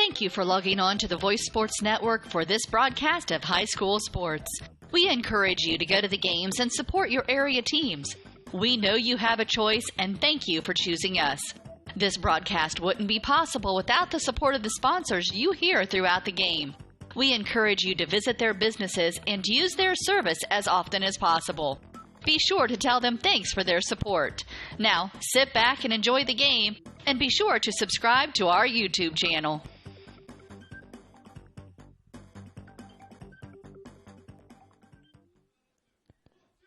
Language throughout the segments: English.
Thank you for logging on to the Voice Sports Network for this broadcast of high school sports. We encourage you to go to the games and support your area teams. We know you have a choice, and thank you for choosing us. This broadcast wouldn't be possible without the support of the sponsors you hear throughout the game. We encourage you to visit their businesses and use their service as often as possible. Be sure to tell them thanks for their support. Now, sit back and enjoy the game, and be sure to subscribe to our YouTube channel.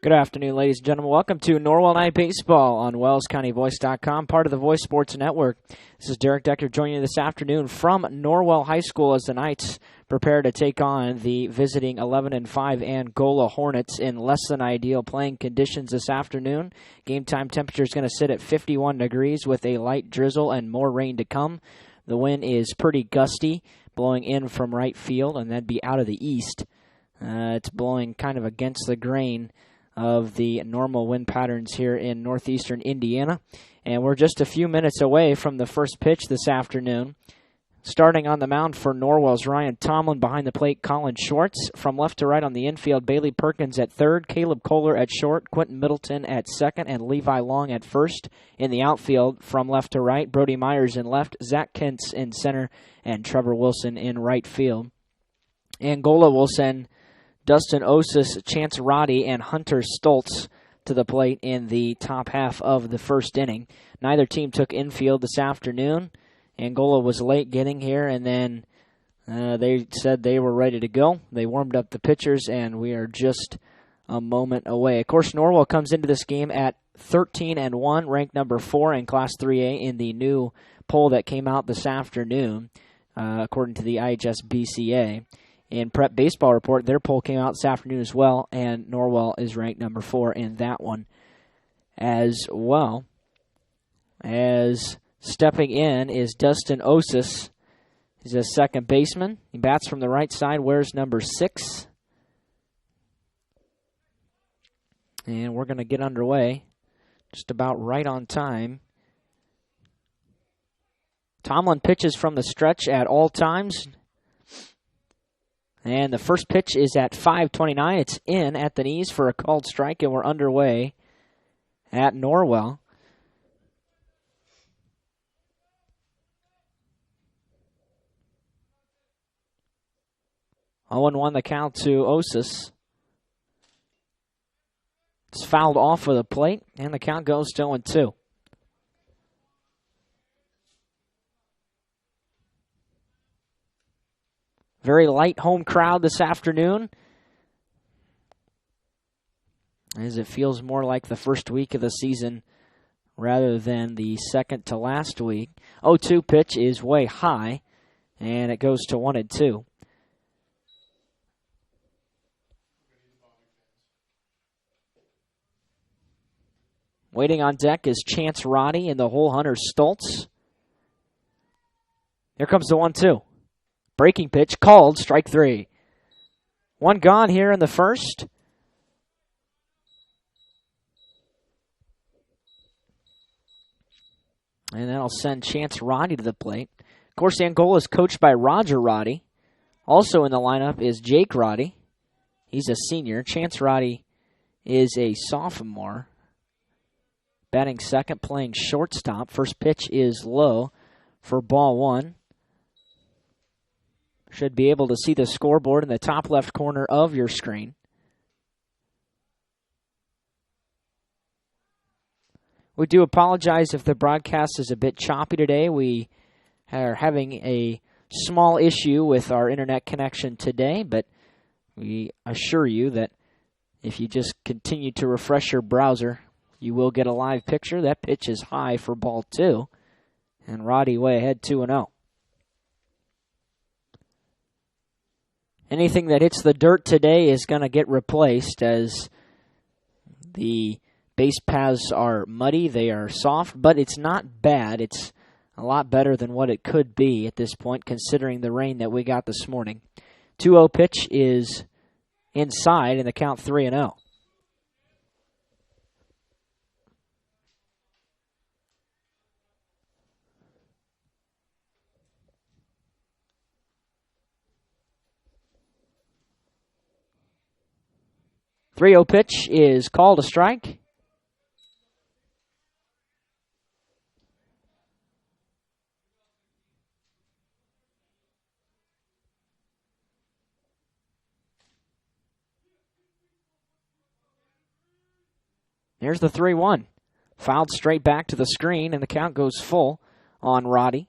Good afternoon, ladies and gentlemen. Welcome to Norwell Night Baseball on WellsCountyVoice.com, part of the Voice Sports Network. This is Derek Decker joining you this afternoon from Norwell High School as the Knights prepare to take on the visiting 11-5 Angola Hornets in less than ideal playing conditions this afternoon. Game time temperature is going to sit at 51 degrees with a light drizzle and more rain to come. The wind is pretty gusty, blowing in from right field, and that'd be out of the east. It's blowing kind of against the grain of the normal wind patterns here in northeastern Indiana. And we're just a few minutes away from the first pitch this afternoon. Starting on the mound for Norwell's Ryan Tomlin, behind the plate Colin Schwartz. From left to right on the infield, Bailey Perkins at third, Caleb Kohler at short, Quentin Middleton at second, and Levi Long at first. In the outfield, from left to right, Brody Myers in left, Zach Kentz in center, and Trevor Wilson in right field. Angola will send Dustin Osis, Chance Roddy, and Hunter Stoltz to the plate in the top half of the first inning. Neither team took infield this afternoon. Angola was late getting here, and then they said they were ready to go. They warmed up the pitchers, and we are just a moment away. Of course, Norwell comes into this game at 13-1, ranked number 4 in Class 3A in the new poll that came out this afternoon, according to the IHS BCA. In Prep Baseball Report, their poll came out this afternoon as well, and Norwell is ranked number 4 in that one as well. As stepping in is Dustin Osis. He's a second baseman. He bats from the right side, wears number 6. And we're going to get underway just about right on time. Tomlin pitches from the stretch at all times. And the first pitch is at 5:29. It's in at the knees for a called strike, and we're underway at Norwell. Owen won the count to Osis. It's fouled off of the plate, and the count goes to 0-2. Very light home crowd this afternoon, as it feels more like the first week of the season rather than the second to last week. 0-2 pitch is way high, and it goes to 1-2. Waiting on deck is Chance Roddy and the hole, Hunter Stoltz. Here comes the 1-2. Breaking pitch, called, strike 3. One gone here in the first. And that'll send Chance Roddy to the plate. Of course, Angola is coached by Roger Roddy. Also in the lineup is Jake Roddy. He's a senior. Chance Roddy is a sophomore. Batting second, playing shortstop. First pitch is low for ball 1. Should be able to see the scoreboard in the top left corner of your screen. We do apologize if the broadcast is a bit choppy today. We are having a small issue with our internet connection today, but we assure you that if you just continue to refresh your browser, you will get a live picture. That pitch is high for ball 2, and Roddy way ahead 2-0. Anything that hits the dirt today is going to get replaced, as the base paths are muddy. They are soft, but it's not bad. It's a lot better than what it could be at this point, considering the rain that we got this morning. 2-0 pitch is inside, and the count 3-0. 3-0 pitch is called a strike. Here's the 3-1. Fouled straight back to the screen, and the count goes full on Roddy.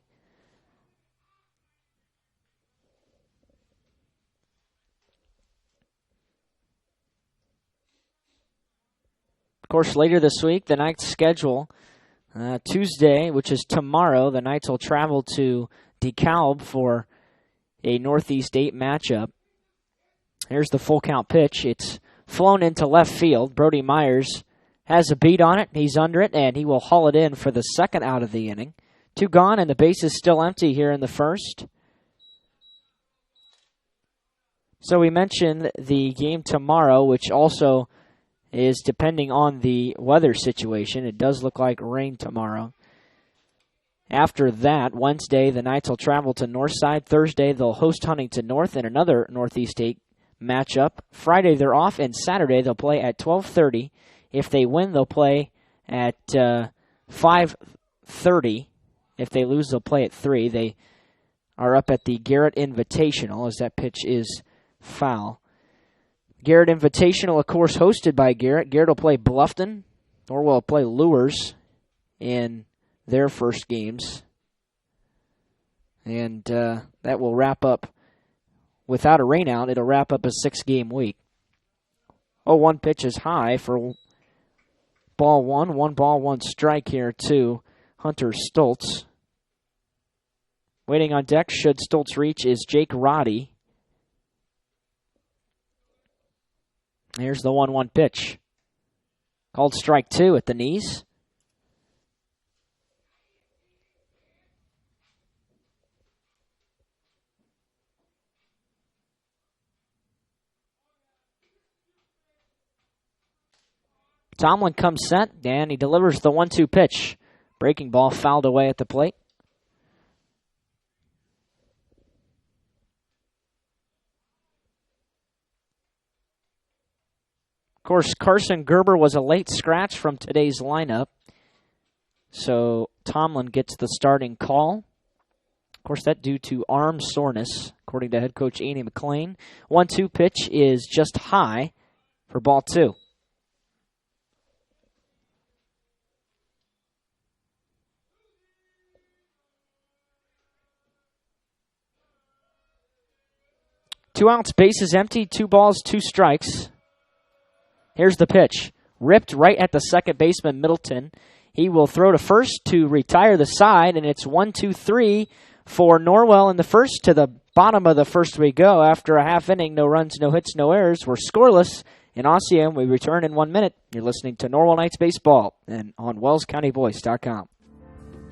Of course, later this week, the Knights schedule Tuesday, which is tomorrow. The Knights will travel to DeKalb for a Northeast 8 matchup. Here's the full count pitch. It's flown into left field. Brody Myers has a beat on it. He's under it, and he will haul it in for the second out of the inning. 2 gone, and the base is still empty here in the first. So we mentioned the game tomorrow, which also is depending on the weather situation. It does look like rain tomorrow. After that, Wednesday, the Knights will travel to Northside. Thursday, they'll host Huntington North in another Northeast 8 matchup. Friday, they're off, and Saturday, they'll play at 12:30. If they win, they'll play at 5:30. If they lose, they'll play at 3. They are up at the Garrett Invitational, as that pitch is foul. Garrett Invitational, of course, hosted by Garrett. Garrett will play Bluffton. Norwell will play Lures in their first games. And that will wrap up, without a rainout, it'll wrap up a 6-game week. 0-1 pitch is high for ball 1. 1 ball, 1 strike here to Hunter Stoltz. Waiting on deck, should Stoltz reach, is Jake Roddy. Here's the 1-1 pitch. Called strike 2 at the knees. Tomlin comes set, and he delivers the 1-2 pitch. Breaking ball fouled away at the plate. Of course, Carson Gerber was a late scratch from today's lineup, so Tomlin gets the starting call. Of course, that due to arm soreness, according to head coach Andy McLean. 1-2 pitch is just high for ball 2. Two outs, base is empty, 2 balls, 2 strikes. Here's the pitch. Ripped right at the second baseman, Middleton. He will throw to first to retire the side, and it's 1-2-3 for Norwell in the first. To the bottom of the first we go. After a half inning, no runs, no hits, no errors. We're scoreless in Ossian. We return in 1 minute. You're listening to Norwell Knights Baseball and on WellsCountyVoice.com.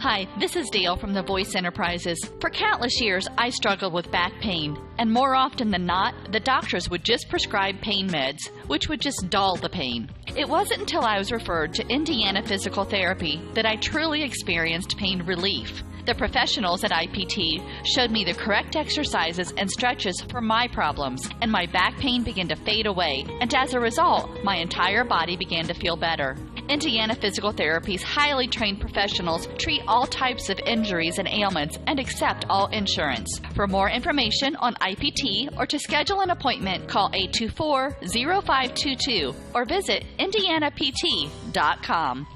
Hi, this is Dale from the Voice Enterprises. For countless years, I struggled with back pain, and more often than not, the doctors would just prescribe pain meds, which would just dull the pain. It wasn't until I was referred to Indiana Physical Therapy that I truly experienced pain relief. The professionals at IPT showed me the correct exercises and stretches for my problems, and my back pain began to fade away, and as a result, my entire body began to feel better. Indiana Physical Therapy's highly trained professionals treat all types of injuries and ailments and accept all insurance. For more information on IPT or to schedule an appointment, call 824-0522 or visit indianapt.com.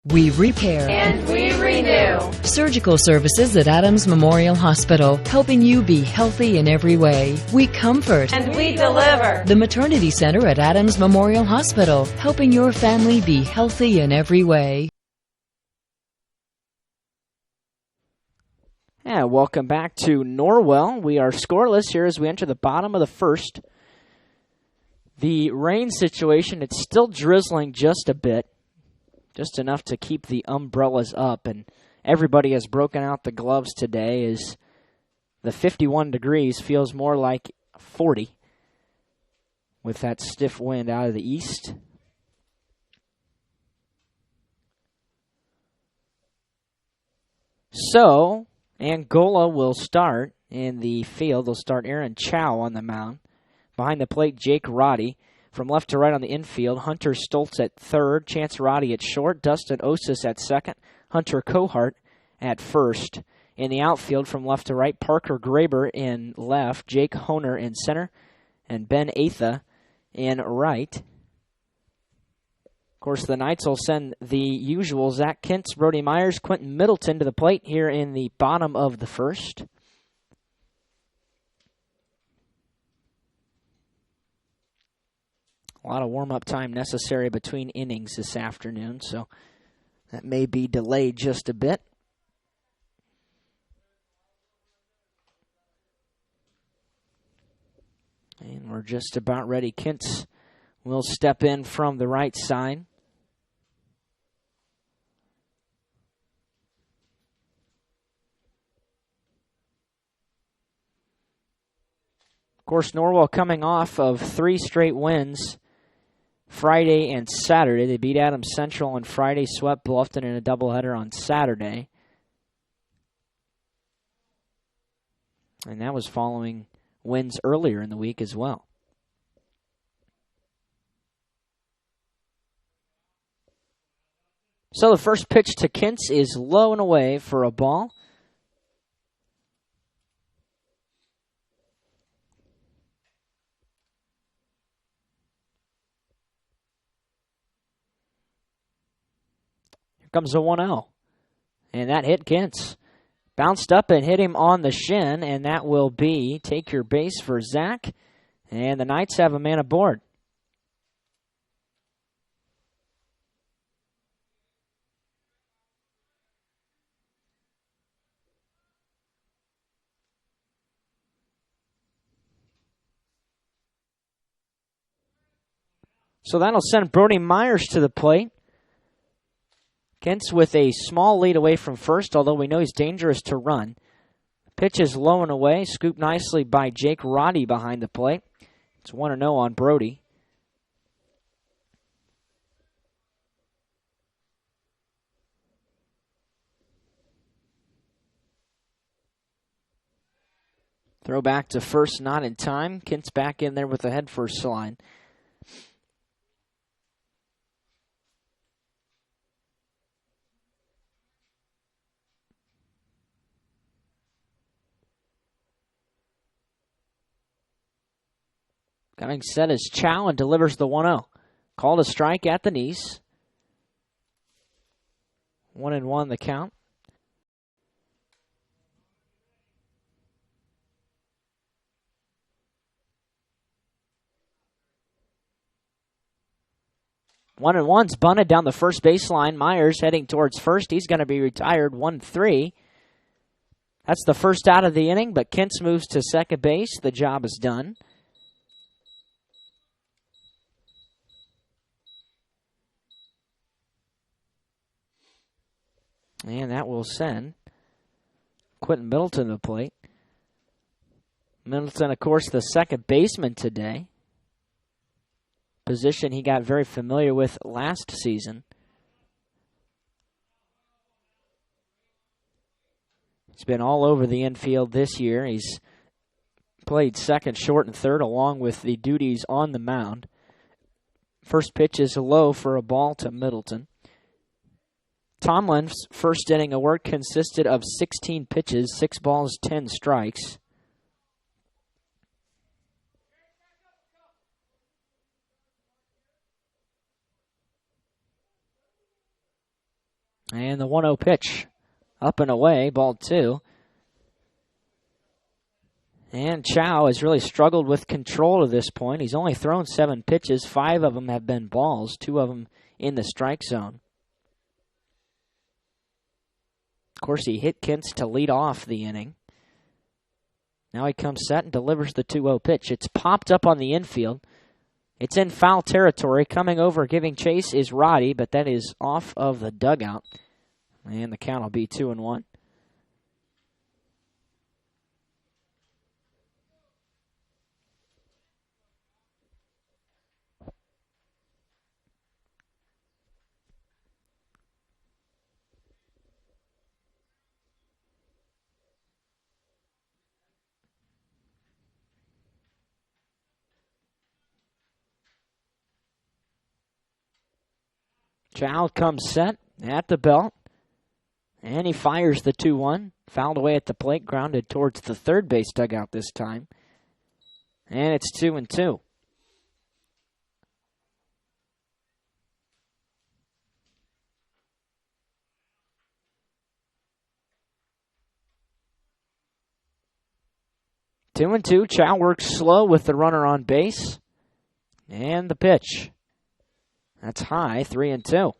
We repair and we renew. Surgical services at Adams Memorial Hospital, helping you be healthy in every way. We comfort and we deliver. The Maternity Center at Adams Memorial Hospital, helping your family be healthy in every way. And welcome back to Norwell. We are scoreless here as we enter the bottom of the first. The rain situation, it's still drizzling just a bit. Just enough to keep the umbrellas up, and everybody has broken out the gloves today as the 51 degrees feels more like 40 with that stiff wind out of the east. So, Angola will start in the field. They'll start Aaron Chow on the mound. Behind the plate, Jake Roddy. From left to right on the infield, Hunter Stoltz at third, Chance Roddy at short, Dustin Osis at second, Hunter Kohart at first. In the outfield, from left to right, Parker Graber in left, Jake Honer in center, and Ben Atha in right. Of course, the Knights will send the usual Zach Kintz, Brody Myers, Quentin Middleton to the plate here in the bottom of the first. A lot of warm-up time necessary between innings this afternoon, so that may be delayed just a bit. And we're just about ready. Kintz will step in from the right side. Of course, Norwell coming off of 3 straight wins Friday and Saturday. They beat Adams Central on Friday, swept Bluffton in a doubleheader on Saturday. And that was following wins earlier in the week as well. So the first pitch to Kintz is low and away for a ball. Here comes a 1-0. And that hit Kintz. Bounced up and hit him on the shin, and that will be take your base for Zach. And the Knights have a man aboard. So that'll send Brody Myers to the plate. Kintz with a small lead away from first, although we know he's dangerous to run. Pitch is low and away, scooped nicely by Jake Roddy behind the plate. It's 1-0 on Brody. Throw back to first, not in time. Kintz back in there with the head first slide. Coming set is Chow and delivers the 1-0. Called a strike at the knees. 1-1 the count. One and one's bunted down the first baseline. Myers heading towards first. He's going to be retired 1-3. That's the first out of the inning, but Kintz moves to second base. The job is done. And that will send Quentin Middleton to the plate. Middleton, of course, the second baseman today. Position he got very familiar with last season. He's been all over the infield this year. He's played second, short, and third, along with the duties on the mound. First pitch is low for a ball to Middleton. Tomlin's first inning of work consisted of 16 pitches, 6 balls, 10 strikes. And the 1-0 pitch, up and away, ball 2. And Chow has really struggled with control to this point. He's only thrown 7 pitches. 5 of them have been balls, 2 of them in the strike zone. Of course, he hit Kintz to lead off the inning. Now he comes set and delivers the 2-0 pitch. It's popped up on the infield. It's in foul territory. Coming over, giving chase is Roddy, but that is off of the dugout. And the count will be 2-1. Chow comes set at the belt. And he fires the 2-1. Fouled away at the plate, grounded towards the third base dugout this time. And it's 2-2. Two and two. Chow works slow with the runner on base. And the pitch. That's high, 3-2.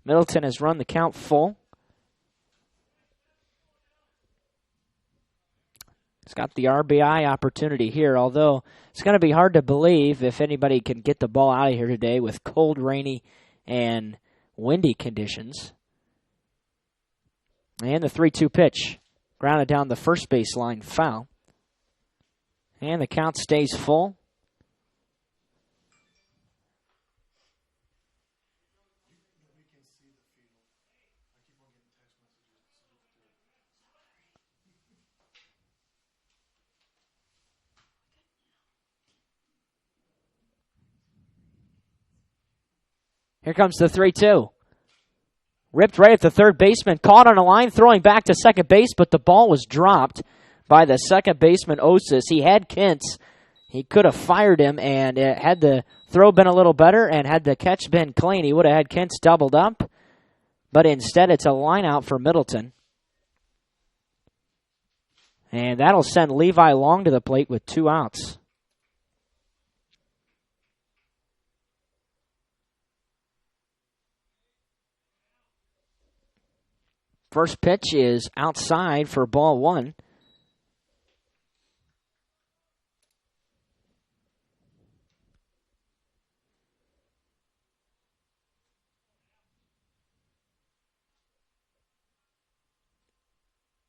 Middleton has run the count full. He's got the RBI opportunity here, although it's going to be hard to believe if anybody can get the ball out of here today with cold, rainy, and windy conditions. And the 3-2 pitch. Grounded down the first baseline, foul. And the count stays full. Here comes the 3-2. Ripped right at the third baseman. Caught on a line, throwing back to second base, but the ball was dropped by the second baseman, Osis. He had Kintz. He could have fired him, and had the throw been a little better and had the catch been clean, he would have had Kintz doubled up. But instead, it's a line out for Middleton. And that'll send Levi Long to the plate with 2 outs. First pitch is outside for ball 1.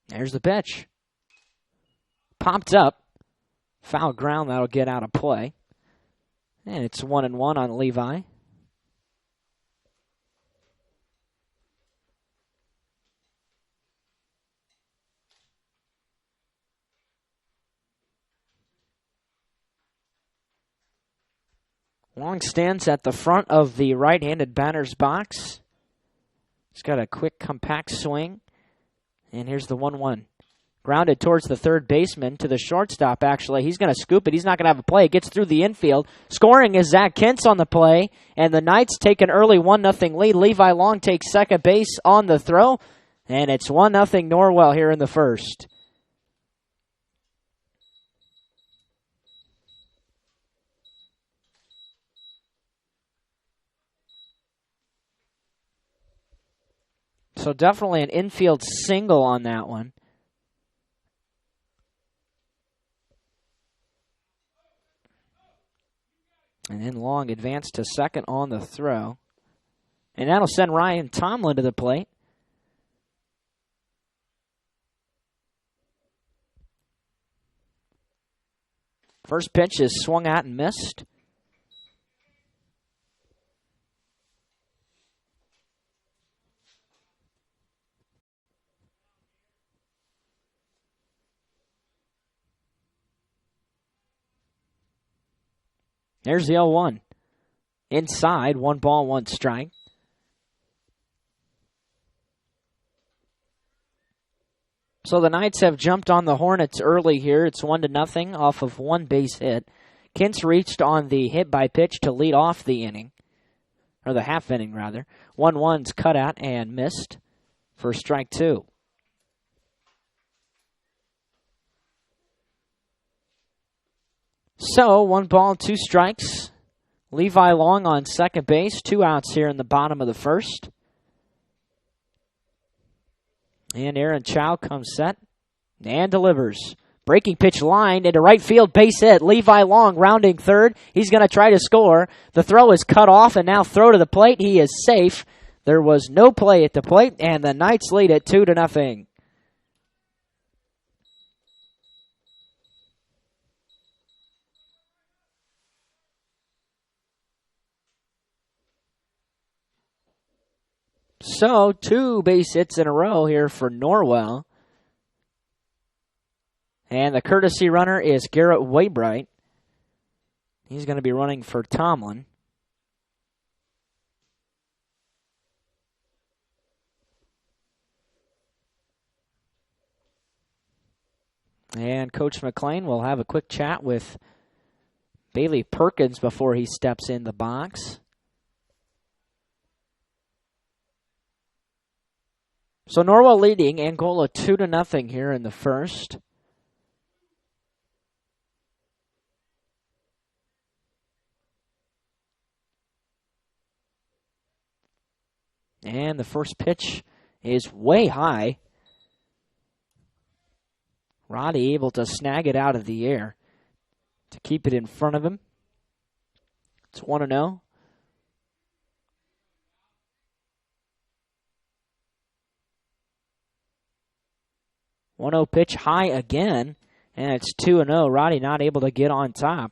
There's the pitch. Popped up. Foul ground, that'll get out of play. And it's 1-1 on Levi. Long stands at the front of the right-handed batter's box. He's got a quick, compact swing. And here's the 1-1. Grounded towards the third baseman, to the shortstop, actually. He's going to scoop it. He's not going to have a play. It gets through the infield. Scoring is Zach Kintz on the play. And the Knights take an early 1-0 lead. Levi Long takes second base on the throw. And it's 1-0 Norwell here in the first. So definitely an infield single on that one. And then Long advanced to second on the throw. And that'll send Ryan Tomlin to the plate. First pitch is swung at and missed. There's the 0-1. Inside, 1 ball, 1 strike. So the Knights have jumped on the Hornets early here. It's 1-0 off of 1 base hit. Kintz reached on the hit by pitch to lead off the inning. Or the half inning, rather. 1-1's cut out and missed for strike 2. So, 1 ball, 2 strikes. Levi Long on second base. 2 outs here in the bottom of the first. And Aaron Chow comes set and delivers. Breaking pitch line into right field, base hit. Levi Long rounding third. He's going to try to score. The throw is cut off and now throw to the plate. He is safe. There was no play at the plate, and the Knights lead it 2-0. So, 2 base hits in a row here for Norwell. And the courtesy runner is Garrett Waybright. He's going to be running for Tomlin. And Coach McLean will have a quick chat with Bailey Perkins before he steps in the box. So Norwell leading Angola 2-0 here in the first. And the first pitch is way high. Roddy able to snag it out of the air to keep it in front of him. It's 1-0. Pitch high again, and it's 2-0. Roddy not able to get on top.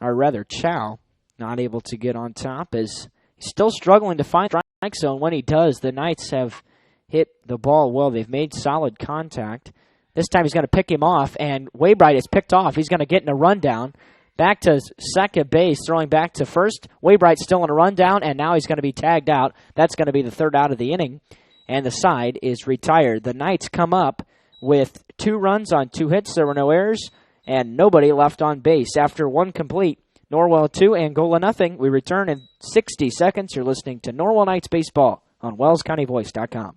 Or rather, Chow not able to get on top as he's still struggling to find the strike zone. When he does, the Knights have hit the ball well. They've made solid contact. This time he's going to pick him off, and Waybright is picked off. He's going to get in a rundown. Back to second base, throwing back to first. Waybright's still in a rundown, and now he's going to be tagged out. That's going to be the third out of the inning, and the side is retired. The Knights come up with 2 runs on 2 hits. There were no errors, and nobody left on base. After 1 complete, Norwell 2, Angola nothing. We return in 60 seconds. You're listening to Norwell Knights Baseball on WellsCountyVoice.com.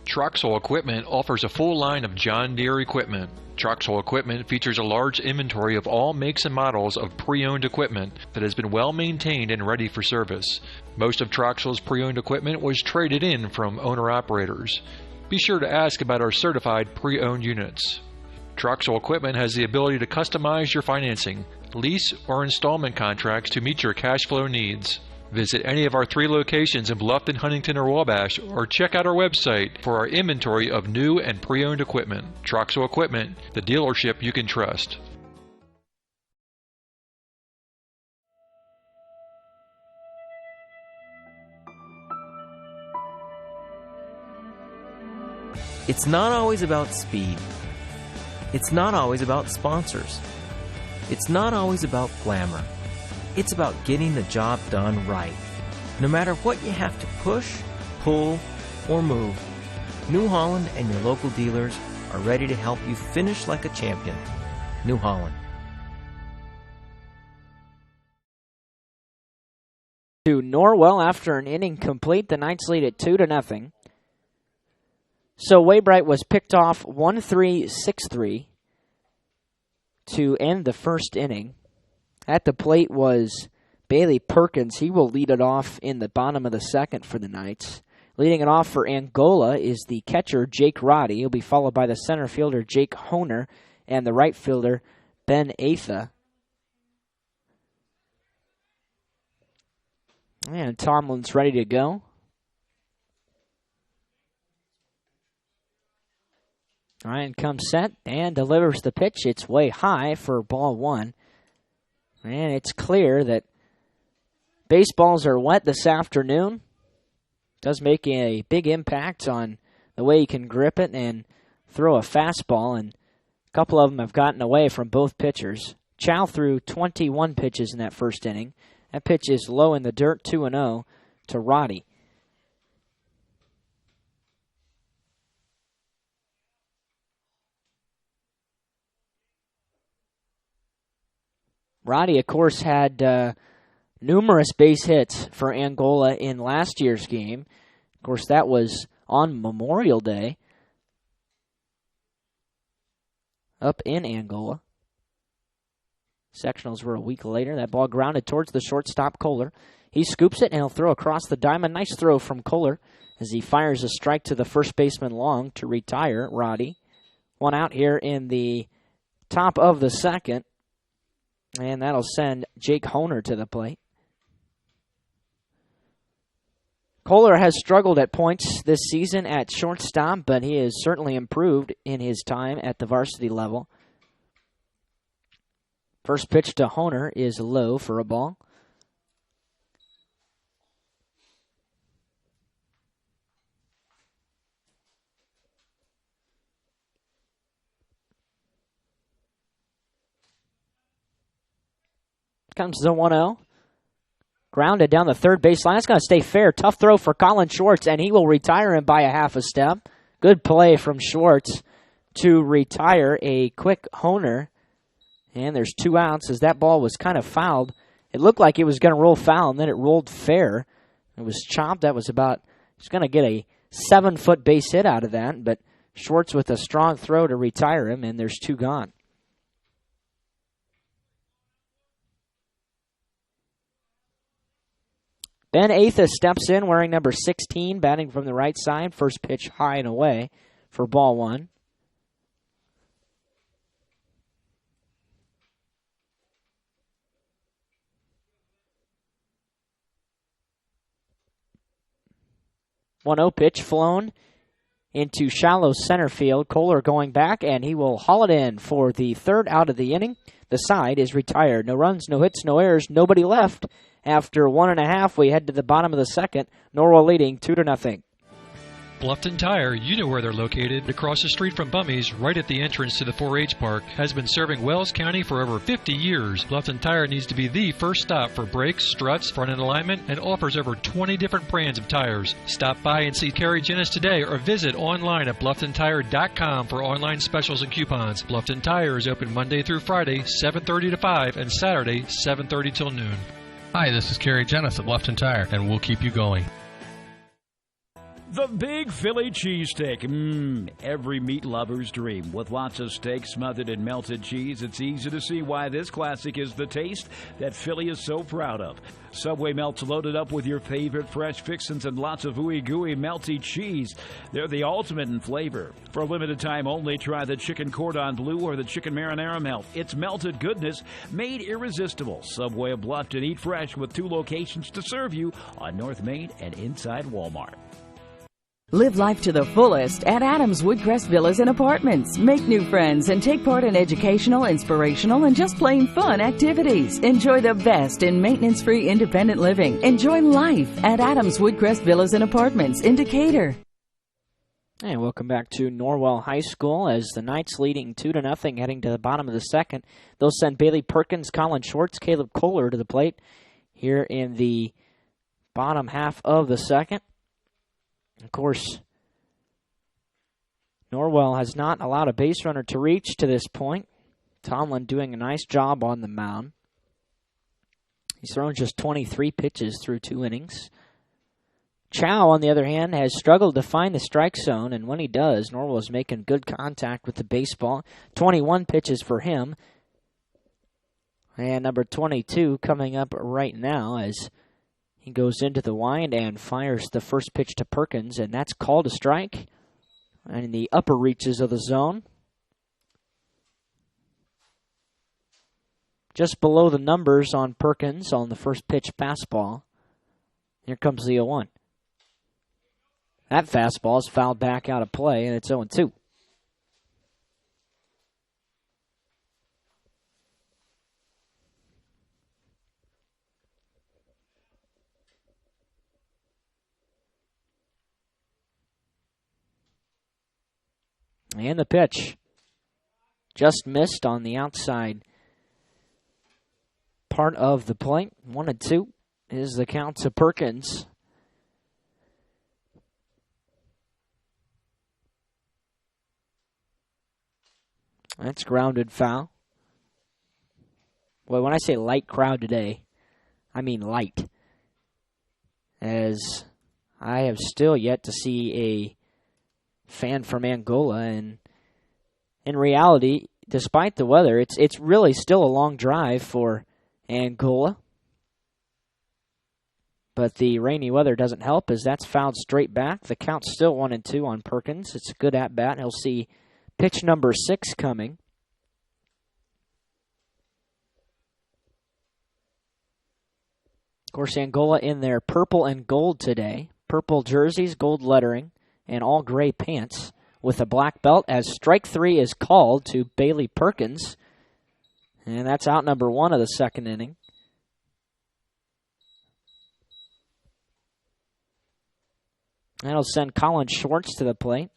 Troxel Equipment offers a full line of John Deere equipment. Troxel Equipment features a large inventory of all makes and models of pre-owned equipment that has been well maintained and ready for service. Most of Troxel's pre-owned equipment was traded in from owner-operators. Be sure to ask about our certified pre-owned units. Troxel Equipment has the ability to customize your financing, lease, or installment contracts to meet your cash flow needs. Visit any of our 3 locations in Bluffton, Huntington, or Wabash, or check out our website for our inventory of new and pre-owned equipment. Troxel Equipment, the dealership you can trust. It's not always about speed. It's not always about sponsors. It's not always about glamour. It's about getting the job done right. No matter what you have to push, pull, or move, New Holland and your local dealers are ready to help you finish like a champion. New Holland. To Norwell after an inning complete, the Knights lead at 2-0. So Waybright was picked off 1-3-6-3 to end the first inning. At the plate was Bailey Perkins. He will lead it off in the bottom of the second for the Knights. Leading it off for Angola is the catcher, Jake Roddy. He'll be followed by the center fielder, Jake Honer, and the right fielder, Ben Atha. And Tomlin's ready to go. Ryan comes set and delivers the pitch. It's way high for ball 1. And it's clear that baseballs are wet this afternoon. Does make a big impact on the way you can grip it and throw a fastball. And a couple of them have gotten away from both pitchers. Chow threw 21 pitches in that first inning. That pitch is low in the dirt, 2-0 to Roddy. Roddy, of course, had numerous base hits for Angola in last year's game. Of course, that was on Memorial Day up in Angola. Sectionals were a week later. That ball grounded towards the shortstop, Kohler. He scoops it, and he'll throw across the diamond. Nice throw from Kohler as he fires a strike to the first baseman Long to retire Roddy. 1 out here in the top of the second. And that'll send Jake Honer to the plate. Kohler has struggled at points this season at shortstop, but he has certainly improved in his time at the varsity level. First pitch to Honer is low for a ball. Comes the 1-0. Grounded down the third baseline. That's going to stay fair. Tough throw for Colin Schwartz, and he will retire him by a half a step. Good play from Schwartz to retire a quick honer. And there's 2 outs as that ball was kind of fouled. It looked like it was going to roll foul, and then it rolled fair. It was chopped. That was about, he's going to get a 7-foot base hit out of that, but Schwartz with a strong throw to retire him, and there's 2 gone. Ben Athas steps in wearing number 16, batting from the right side. First pitch high and away for ball 1. One 0 pitch flown into shallow center field. Kohler going back, and he will haul it in for the 3rd out of the inning. The side is retired. No runs, no hits, no errors, nobody left. After 1.5, we head to the bottom of the 2nd. Norwell leading 2-0. Bluffton Tire, you know where they're located. Across the street from Bummy's, right at the entrance to the 4-H park, has been serving Wells County for over 50 years. Bluffton Tire needs to be the first stop for brakes, struts, front end alignment, and offers over 20 different brands of tires. Stop by and see Kerry Jennis today or visit online at BlufftonTire.com for online specials and coupons. Bluffton Tire is open Monday through Friday, 7:30 to 5, and Saturday, 7:30 till noon. Hi, this is Kerry Jennis at Bluffton Tire, and we'll keep you going. The Big Philly Cheesesteak. Every meat lover's dream. With lots of steak smothered in melted cheese, it's easy to see why this classic is the taste that Philly is so proud of. Subway melts loaded up with your favorite fresh fixins and lots of ooey-gooey melty cheese. They're the ultimate in flavor. For a limited time only, try the chicken cordon bleu or the chicken marinara melt. It's melted goodness made irresistible. Subway of Bluffton. Eat fresh with 2 locations to serve you on North Main and inside Walmart. Live life to the fullest at Adams Woodcrest Villas and Apartments. Make new friends and take part in educational, inspirational, and just plain fun activities. Enjoy the best in maintenance-free independent living. Enjoy life at Adams Woodcrest Villas and Apartments in Decatur. And welcome back to Norwell High School as the Knights leading 2-0 heading to the bottom of the 2nd. They'll send Bailey Perkins, Colin Schwartz, Caleb Kohler to the plate here in the bottom half of the 2nd. Of course, Norwell has not allowed a base runner to reach to this point. Tomlin doing a nice job on the mound. He's thrown just 23 pitches through 2 innings. Chow, on the other hand, has struggled to find the strike zone, and when he does, Norwell is making good contact with the baseball. 21 pitches for him. And number 22 coming up right now as he goes into the wind and fires the first pitch to Perkins, and that's called a strike in the upper reaches of the zone. Just below the numbers on Perkins on the first pitch fastball. Here comes the 0-1. That fastball is fouled back out of play, and it's 0-2. And the pitch just missed on the outside part of the plate. 1-2 is the count to Perkins. That's grounded foul. Well, when I say light crowd today, I mean light. As I have still yet to see a fan from Angola, and in reality, despite the weather, it's really still a long drive for Angola. But the rainy weather doesn't help as that's fouled straight back. The count's still 1-2 on Perkins. It's a good at-bat. He'll see pitch number 6 coming. Of course, Angola in their purple and gold today. Purple jerseys, gold lettering, and all gray pants with a black belt as strike 3 is called to Bailey Perkins. And that's out number 1 of the 2nd inning. That'll send Colin Schwartz to the plate.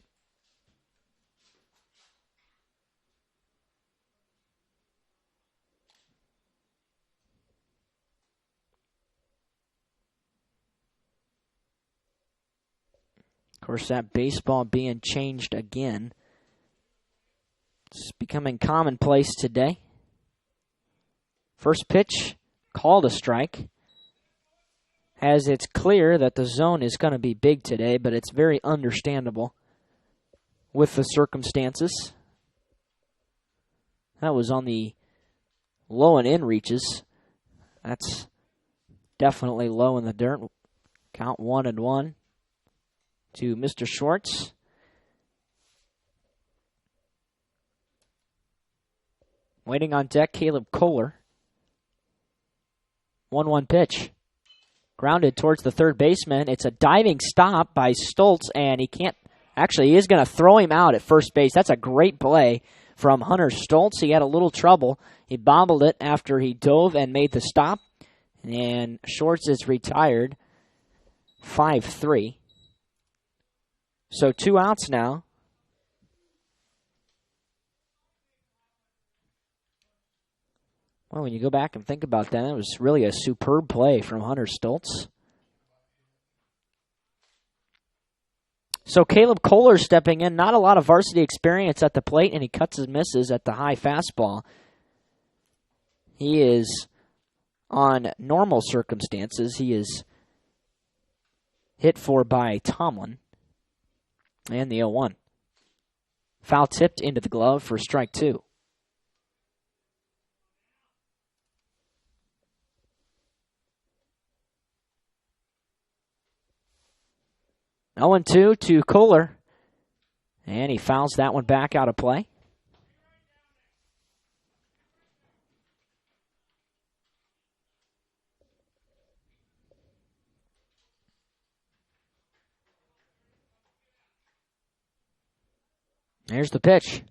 Of course, that baseball being changed again. It's becoming commonplace today. First pitch, called a strike. As it's clear that the zone is going to be big today, but it's very understandable with the circumstances. That was on the low and in reaches. That's definitely low in the dirt. Count 1-1 to Mr. Schwartz. Waiting on deck, Caleb Kohler. 1-1 pitch. Grounded towards the third baseman. It's a diving stop by Stoltz, and he can't. Actually, he is going to throw him out at first base. That's a great play from Hunter Stoltz. He had a little trouble. He bobbled it after he dove and made the stop. And Schwartz is retired. 5-3. So 2 outs now. Well, when you go back and think about that, it was really a superb play from Hunter Stoltz. So Caleb Kohler stepping in. Not a lot of varsity experience at the plate, and he cuts and misses at the high fastball. He is, on normal circumstances, he is hit for by Tomlin. And the 0-1. Foul tipped into the glove for strike 2. 0-2 to Kohler. And he fouls that one back out of play. There's the pitch.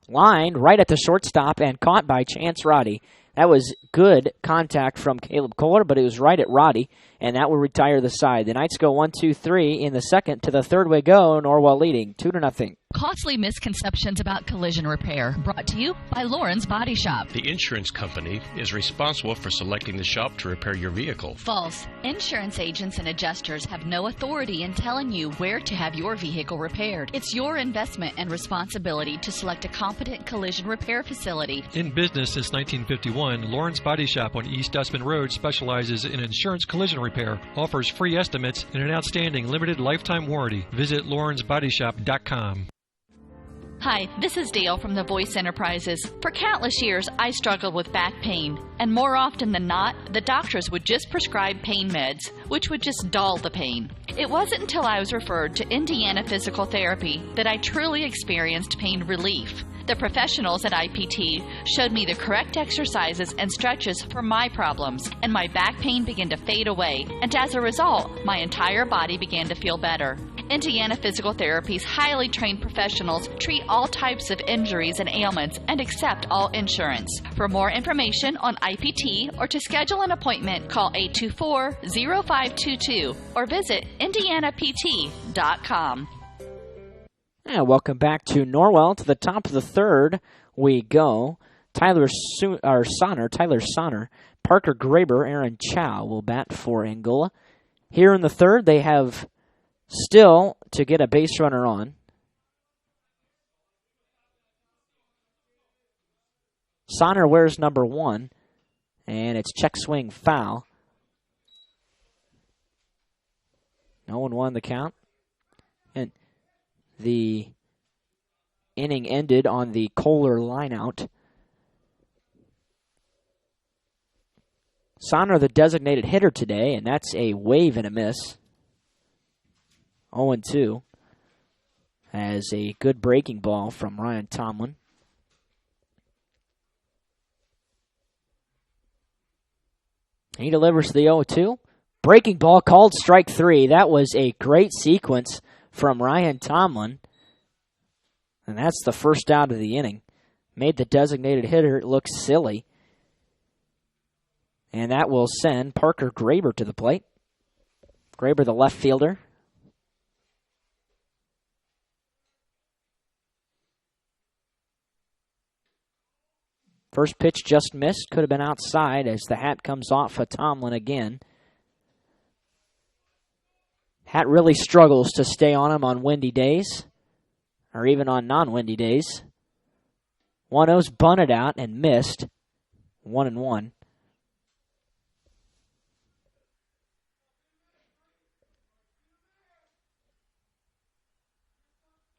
Lined right at the shortstop and caught by Chance Roddy. That was good contact from Caleb Kohler, but it was right at Roddy, and that will retire the side. The Knights go 1-2-3 in the second. To the third we go, Norwell leading 2-0. Costly misconceptions about collision repair. Brought to you by Lauren's Body Shop. The insurance company is responsible for selecting the shop to repair your vehicle. False. Insurance agents and adjusters have no authority in telling you where to have your vehicle repaired. It's your investment and responsibility to select a competent collision repair facility. In business since 1951, Lauren's Body Shop on East Dustman Road specializes in insurance collision repair, offers free estimates, and an outstanding limited lifetime warranty. Visit lawrensbodyshop.com. Hi, this is Dale from The Voice Enterprises. For countless years, I struggled with back pain, and more often than not, the doctors would just prescribe pain meds, which would just dull the pain. It wasn't until I was referred to Indiana Physical Therapy that I truly experienced pain relief. The professionals at IPT showed me the correct exercises and stretches for my problems, and my back pain began to fade away, and as a result, my entire body began to feel better. Indiana Physical Therapy's highly trained professionals treat all types of injuries and ailments and accept all insurance. For more information on IPT or to schedule an appointment, call 824-0522 or visit indianapt.com. And welcome back to Norwell. To the top of the third we go. Tyler Sonner, Parker Graber, Aaron Chow will bat for Angola. Here in the third, they have still to get a base runner on. Sonner wears number 1, and it's check swing foul. No one won the count. And the inning ended on the Kohler lineout. Sonner, the designated hitter today, and that's a wave and a miss. 0-2 as a good breaking ball from Ryan Tomlin. He delivers the 0-2. Breaking ball called strike 3. That was a great sequence from Ryan Tomlin. And that's the first out of the inning. Made the designated hitter look silly. And that will send Parker Graber to the plate. Graber, the left fielder. First pitch just missed. Could have been outside as the hat comes off of Tomlin again. Hat really struggles to stay on him on windy days, or even on non-windy days. 1-0's bunted out and missed. 1-1.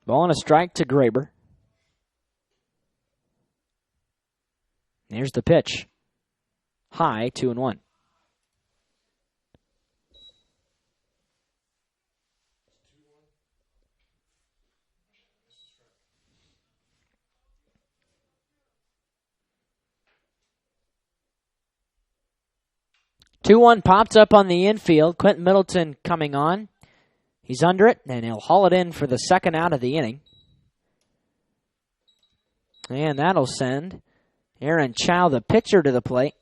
Ball and a strike to Graber. Here's the pitch. High, 2-1. Two-one pops up on the infield. Quentin Middleton coming on. He's under it, and he'll haul it in for the second out of the inning. And that'll send Aaron Chow, the pitcher, to the plate.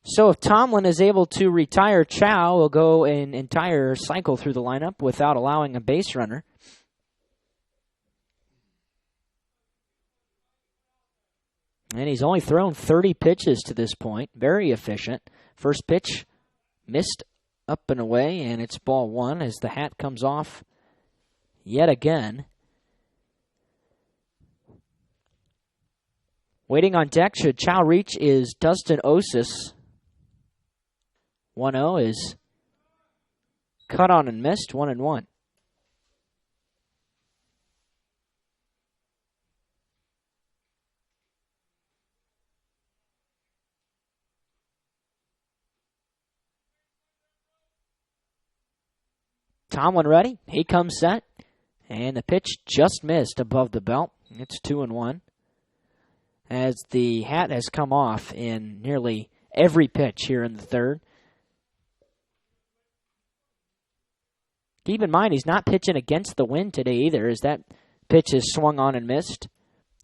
So if Tomlin is able to retire Chow, he'll go an entire cycle through the lineup without allowing a base runner. And he's only thrown 30 pitches to this point. Very efficient. First pitch missed up and away, and it's ball one as the hat comes off yet again. Waiting on deck should Chow reach is Dustin Osis. 1-0 is cut on and missed. 1-1. Tomlin ready. He comes set. And the pitch just missed above the belt. It's 2-1. As the hat has come off in nearly every pitch here in the third. Keep in mind, he's not pitching against the wind today either, as that pitch is swung on and missed.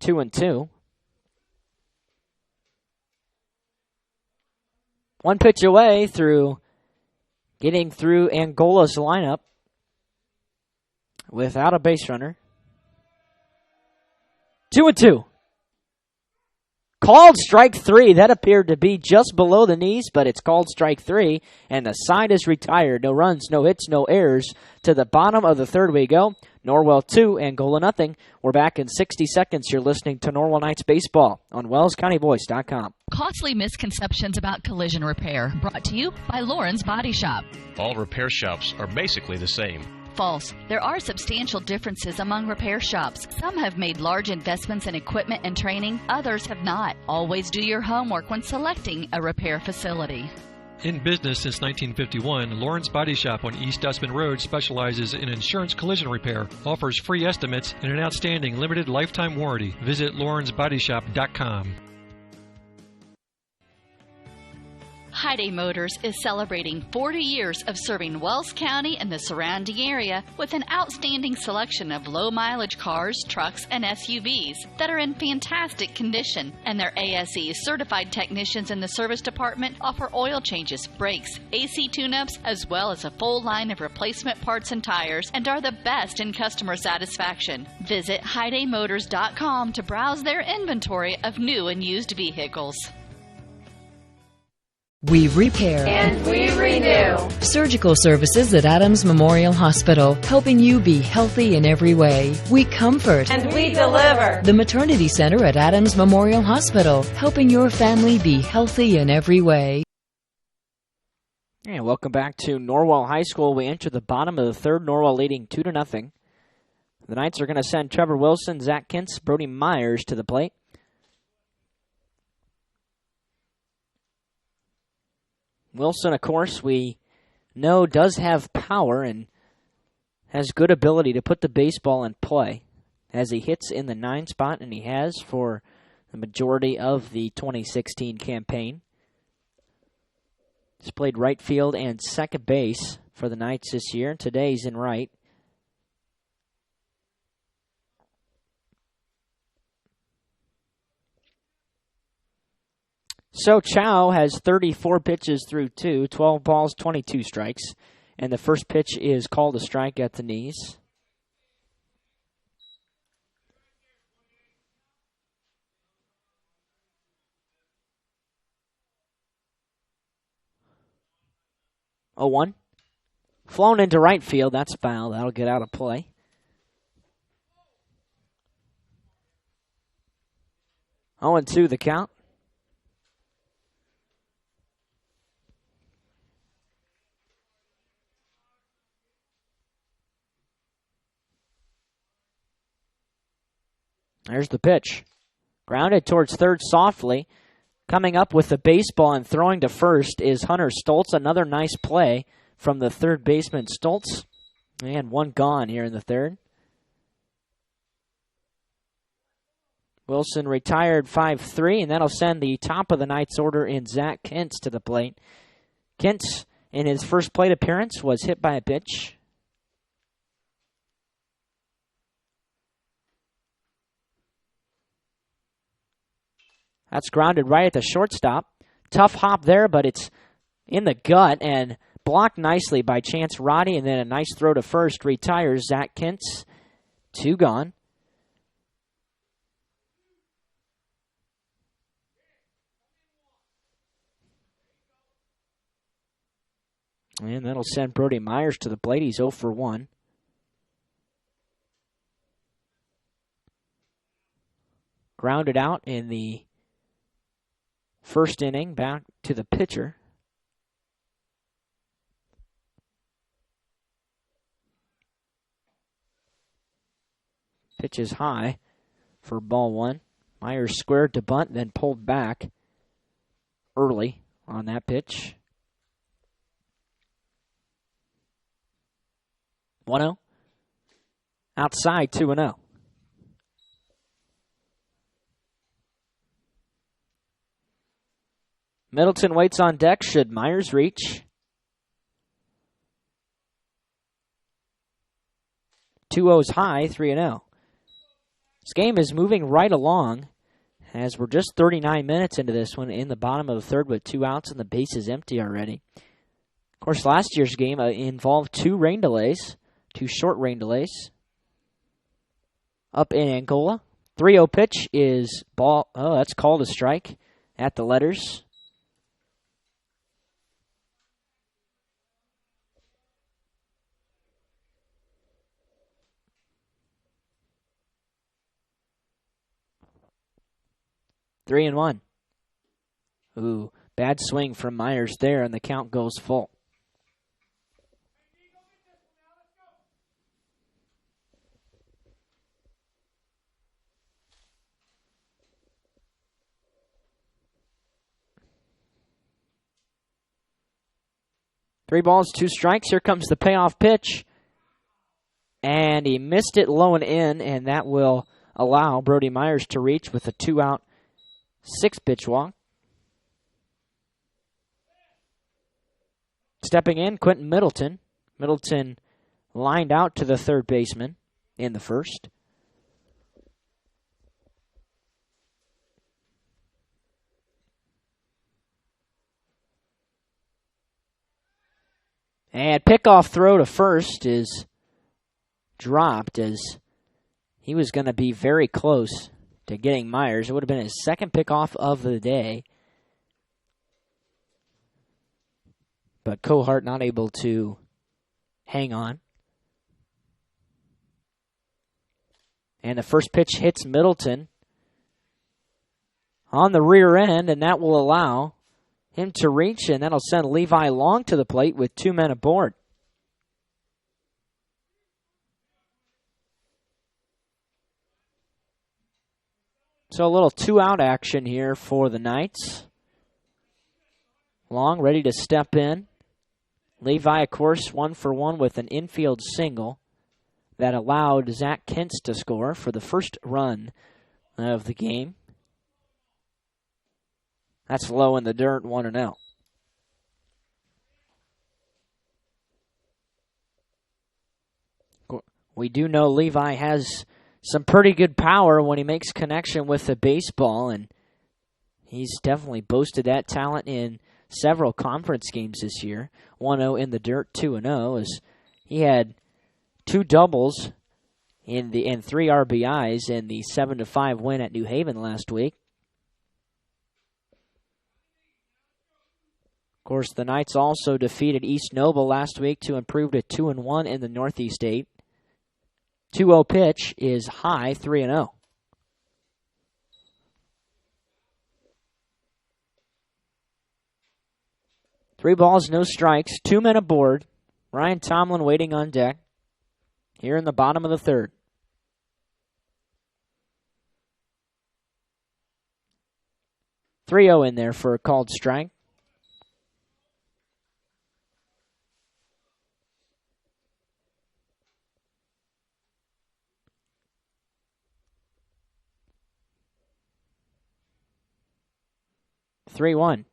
2-2. One pitch away through getting through Angola's lineup without a base runner. 2-2. Called strike three. That appeared to be just below the knees, but it's called strike three, and the side is retired. No runs, no hits, no errors. To the bottom of the third we go. Norwell 2, Angola nothing. We're back in 60 seconds. You're listening to Norwell Knights Baseball on WellsCountyVoice.com. Costly misconceptions about collision repair. Brought to you by Lauren's Body Shop. All repair shops are basically the same. False. There are substantial differences among repair shops. Some have made large investments in equipment and training. Others have not. Always do your homework when selecting a repair facility. In business since 1951, Lauren's Body Shop on East Dustman Road specializes in insurance collision repair, offers free estimates, and an outstanding limited lifetime warranty. Visit lawrensbodyshop.com. Hyundai Motors is celebrating 40 years of serving Wells County and the surrounding area with an outstanding selection of low-mileage cars, trucks, and SUVs that are in fantastic condition. And their ASE certified technicians in the service department offer oil changes, brakes, AC tune-ups, as well as a full line of replacement parts and tires, and are the best in customer satisfaction. Visit HyundaiMotors.com to browse their inventory of new and used vehicles. We repair and we renew. Surgical services at Adams Memorial Hospital, helping you be healthy in every way. We comfort and we deliver. The Maternity Center at Adams Memorial Hospital, helping your family be healthy in every way. And welcome back to Norwell High School. We enter the bottom of the third. Norwell leading 2-0. The Knights are going to send Trevor Wilson, Zach Kintz, Brody Myers to the plate. Wilson, of course, we know does have power and has good ability to put the baseball in play as he hits in the 9 spot, and he has for the majority of the 2016 campaign. He's played right field and second base for the Knights this year. Today he's in right. So Chow has 34 pitches through 12 balls, 22 strikes. And the first pitch is called a strike at the knees. Oh, 1. Flown into right field. That's foul. That'll get out of play. 0-2 the count. There's the pitch. Grounded towards third softly. Coming up with the baseball and throwing to first is Hunter Stoltz. Another nice play from the third baseman, Stoltz. And one gone here in the third. Wilson retired 5-3, and that'll send the top of the night's order in Zach Kintz to the plate. Kintz, in his first plate appearance, was hit by a pitch. That's grounded right at the shortstop. Tough hop there, but it's in the gut and blocked nicely by Chance Roddy, and then a nice throw to first retires Zach Kintz. 2 gone. And that'll send Brody Myers to the plate. He's 0 for 1. Grounded out in the first inning, back to the pitcher. Pitch is high for ball 1. Myers squared to bunt, then pulled back early on that pitch. 1-0. Outside, 2-0. Middleton waits on deck should Myers reach. 2-0's high, 3-0. This game is moving right along as we're just 39 minutes into this one in the bottom of the third with 2 outs and the base is empty already. Of course, last year's game involved 2 rain delays, 2 short rain delays. Up in Angola. 3-0 pitch is ball. Oh, that's called a strike at the letters. Three and 1. Ooh, bad swing from Myers there, and the count goes full. Three balls, 2 strikes. Here comes the payoff pitch. And he missed it low and in, and that will allow Brody Myers to reach with a 2-out, 6-pitch walk. Stepping in, Quentin Middleton. Middleton lined out to the third baseman in the first. And pickoff throw to first is dropped as he was going to be very close to getting Myers. It would have been his second pickoff of the day. But Cohart not able to hang on. And the first pitch hits Middleton on the rear end, and that will allow him to reach, and that'll send Levi Long to the plate with 2 men aboard. So a little 2-out action here for the Knights. Long ready to step in. Levi, of course, 1 for 1 with an infield single that allowed Zach Kintz to score for the first run of the game. That's low in the dirt, 1-0. We do know Levi has some pretty good power when he makes connection with the baseball, and he's definitely boasted that talent in several conference games this year. 1-0 in the dirt, 2-0, as he had 2 doubles and 3 RBIs in the 7-5 win at New Haven last week. Of course, the Knights also defeated East Noble last week to improve to 2-1 in the Northeast 8. 2-0 pitch is high, 3-0. 3 balls, no strikes, 2 men aboard. Ryan Tomlin waiting on deck here in the bottom of the third. .30 in there for a called strike. .3-1.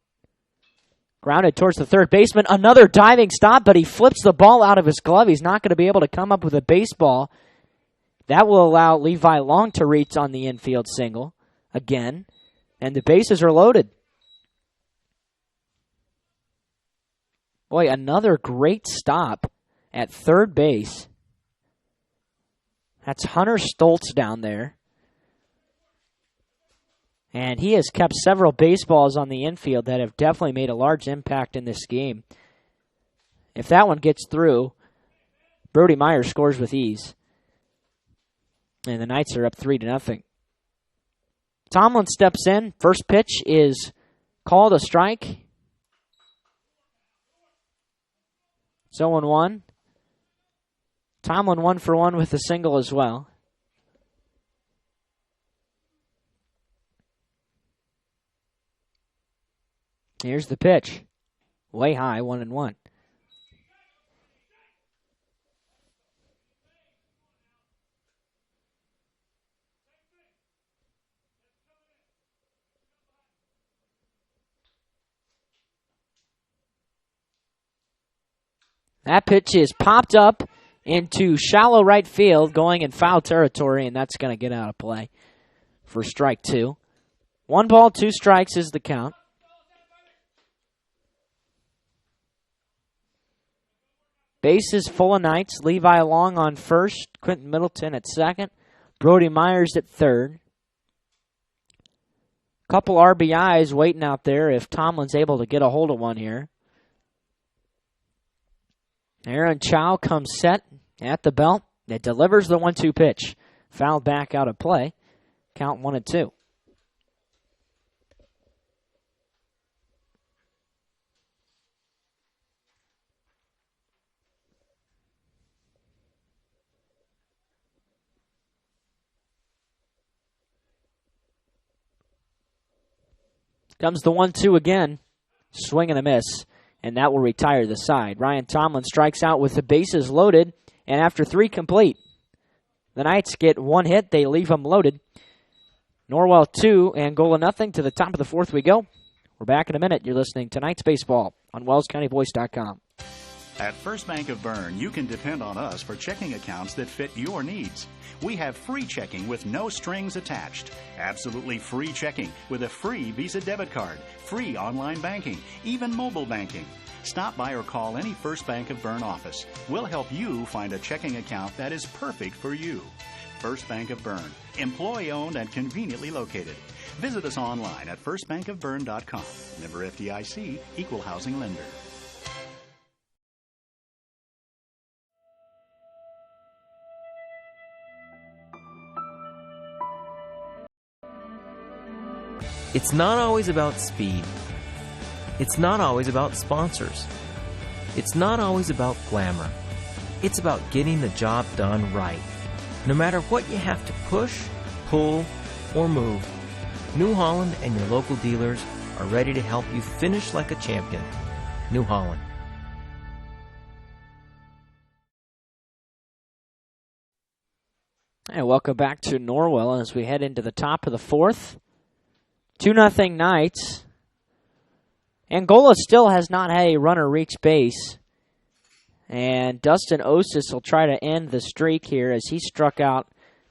Grounded towards the third baseman. Another diving stop, but he flips the ball out of his glove. He's not going to be able to come up with a baseball. That will allow Levi Long to reach on the infield single again. And the bases are loaded. Boy, another great stop at third base. That's Hunter Stoltz down there. And he has kept several baseballs on the infield that have definitely made a large impact in this game. If that one gets through, Brody Meyer scores with ease. And the Knights are up 3-0. Tomlin steps in. First pitch is called a strike. It's 0-1. Tomlin 1 for 1 with a single as well. Here's the pitch. Way high, 1-1. That pitch is popped up into shallow right field, going in foul territory, and that's going to get out of play for strike 2. 1 ball, 2 strikes is the count. Bases full of Knights. Levi Long on first, Quentin Middleton at second, Brody Myers at third. Couple RBIs waiting out there if Tomlin's able to get a hold of one here. Aaron Chow comes set at the belt. It delivers the 1-2 pitch. Fouled back out of play. Count 1-2. Comes the 1-2 again. Swing and a miss. And that will retire the side. Ryan Tomlin strikes out with the bases loaded. And after 3 complete, the Knights get 1 hit. They leave them loaded. Norwell 2, Angola nothing. To the top of the 4th we go. We're back in a minute. You're listening to Knights Baseball on WellsCountyVoice.com. At First Bank of Bern, you can depend on us for checking accounts that fit your needs. We have free checking with no strings attached. Absolutely free checking with a free Visa debit card, free online banking, even mobile banking. Stop by or call any First Bank of Bern office. We'll help you find a checking account that is perfect for you. First Bank of Bern, employee-owned and conveniently located. Visit us online at firstbankofbern.com. Member FDIC, Equal Housing Lender. It's not always about speed. It's not always about sponsors. It's not always about glamour. It's about getting the job done right. No matter what you have to push, pull, or move, New Holland and your local dealers are ready to help you finish like a champion. New Holland. And welcome back to Norwell as we head into the top of the 4th. 2-0 Knights. Angola still has not had a runner reach base. And Dustin Osis will try to end the streak here as he struck out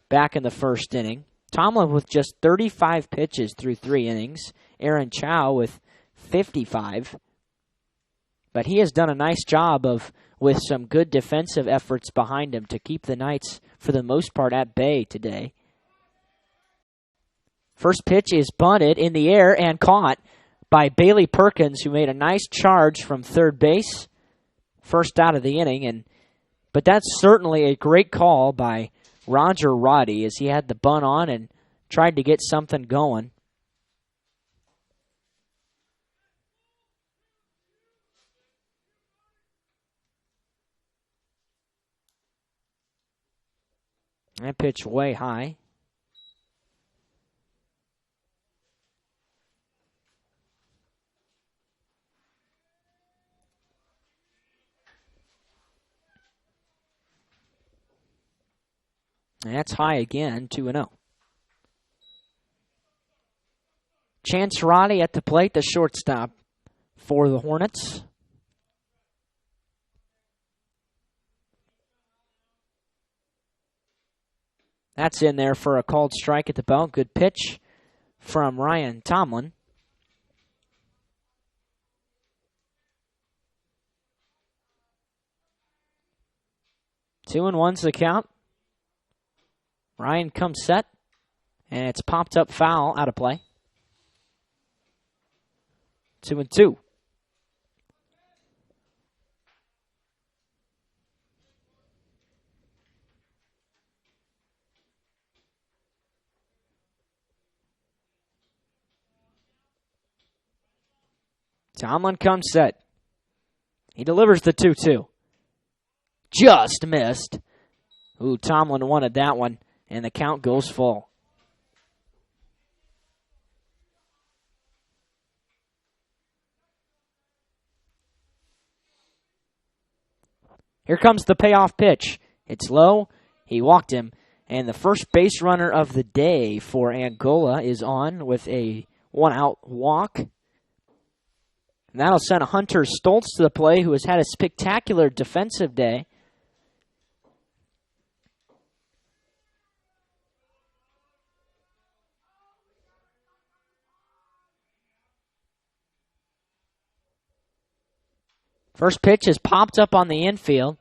back in the 1st inning. Tomlin with just 35 pitches through 3 innings. Aaron Chow with 55. But he has done a nice job with some good defensive efforts behind him to keep the Knights, for the most part, at bay today. First pitch is bunted in the air and caught by Bailey Perkins, who made a nice charge from third base. First out of the inning. But that's certainly a great call by Roger Roddy as he had the bunt on and tried to get something going. That pitch way high. And that's high again, 2-0. Chance Roddy at the plate, the shortstop for the Hornets. That's in there for a called strike at the belt. Good pitch from Ryan Tomlin. Two and one's the count. Ryan comes set, and it's popped up foul out of play. 2-2. Tomlin comes set. He delivers the 2-2. Just missed. Ooh, Tomlin wanted that one, and the count goes full. Here comes the payoff pitch. It's low. He walked him. And the first base runner of the day for Angola is on with a one-out walk. And that'll send Hunter Stoltz to the play, who has had a spectacular defensive day. First pitch is popped up on the infield.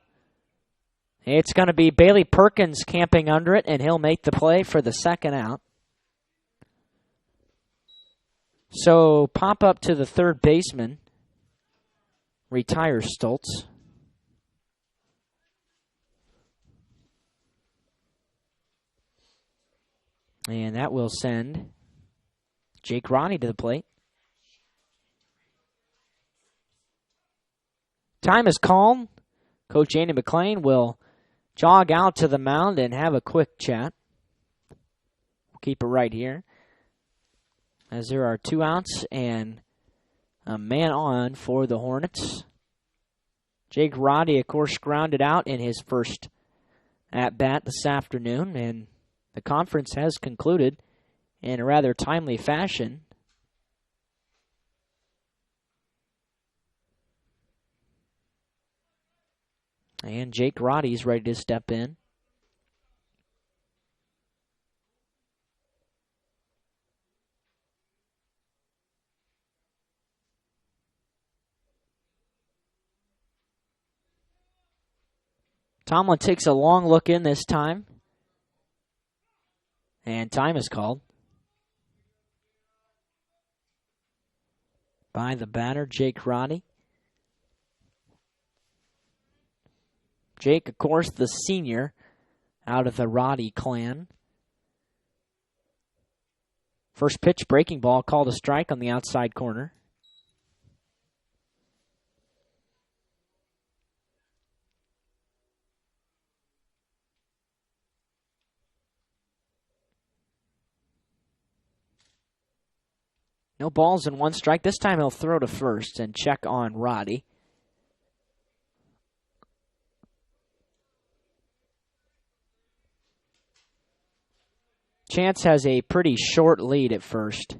It's going to be Bailey Perkins camping under it, and he'll make the play for the second out. So pop up to the third baseman. Retires Stoltz. And that will send Jake Ronnie to the plate. Time is called. Coach Andy McLean will jog out to the mound and have a quick chat. We'll keep it right here, as there are 2 outs and a man on for the Hornets. Jake Roddy, of course, grounded out in his first at-bat this afternoon, and the conference has concluded in a rather timely fashion. And Jake Roddy's ready to step in. Tomlin takes a long look in this time. And time is called by the batter, Jake Roddy. Jake, of course, the senior out of the Roddy clan. First pitch, breaking ball, called a strike on the outside corner. No balls and 1 strike. This time he'll throw to first and check on Roddy. Chance has a pretty short lead at first.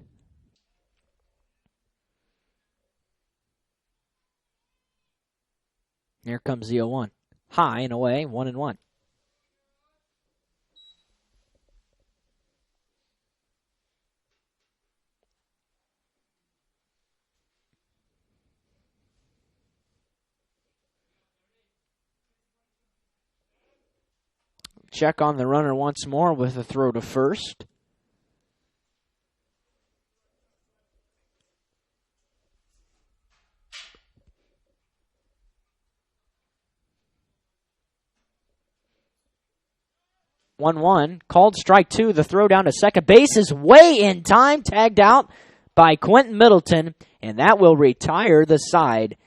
Here comes the 0-1. High and away, 1-1. Check on the runner once more with a throw to first. One, called strike 2. The throw down to second base is way in time, tagged out by Quentin Middleton, and that will retire the side.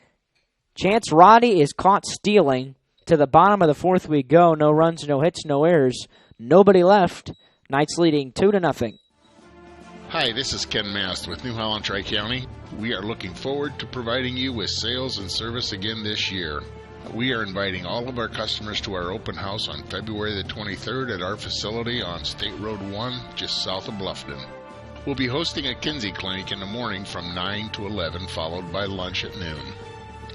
Chance Roddy is caught stealing. To the bottom of the 4th we go. No runs, no hits, no errors. nobody left. Knights leading 2-0. Hi, this is Ken Mast with New Holland Tri-County. We are looking forward to providing you with sales and service again this year. We are inviting all of our customers to our open house on February the 23rd at our facility on State Road 1, just south of Bluffton. We'll be hosting a Kinsey Clinic in the morning from 9 to 11, followed by lunch at noon.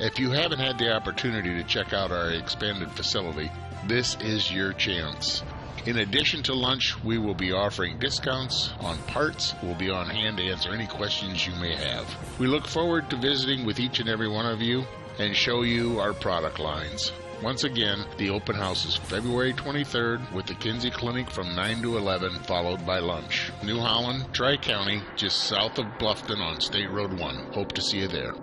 If you haven't had the opportunity to check out our expanded facility, this is your chance. In addition to lunch, we will be offering discounts on parts. We'll be on hand to answer any questions you may have. We look forward to visiting with each and every one of you and show you our product lines. Once again, the open house is February 23rd with the Kinsey Clinic from 9 to 11, followed by lunch. New Holland, Tri-County, just south of Bluffton on State Road 1. Hope to see you there.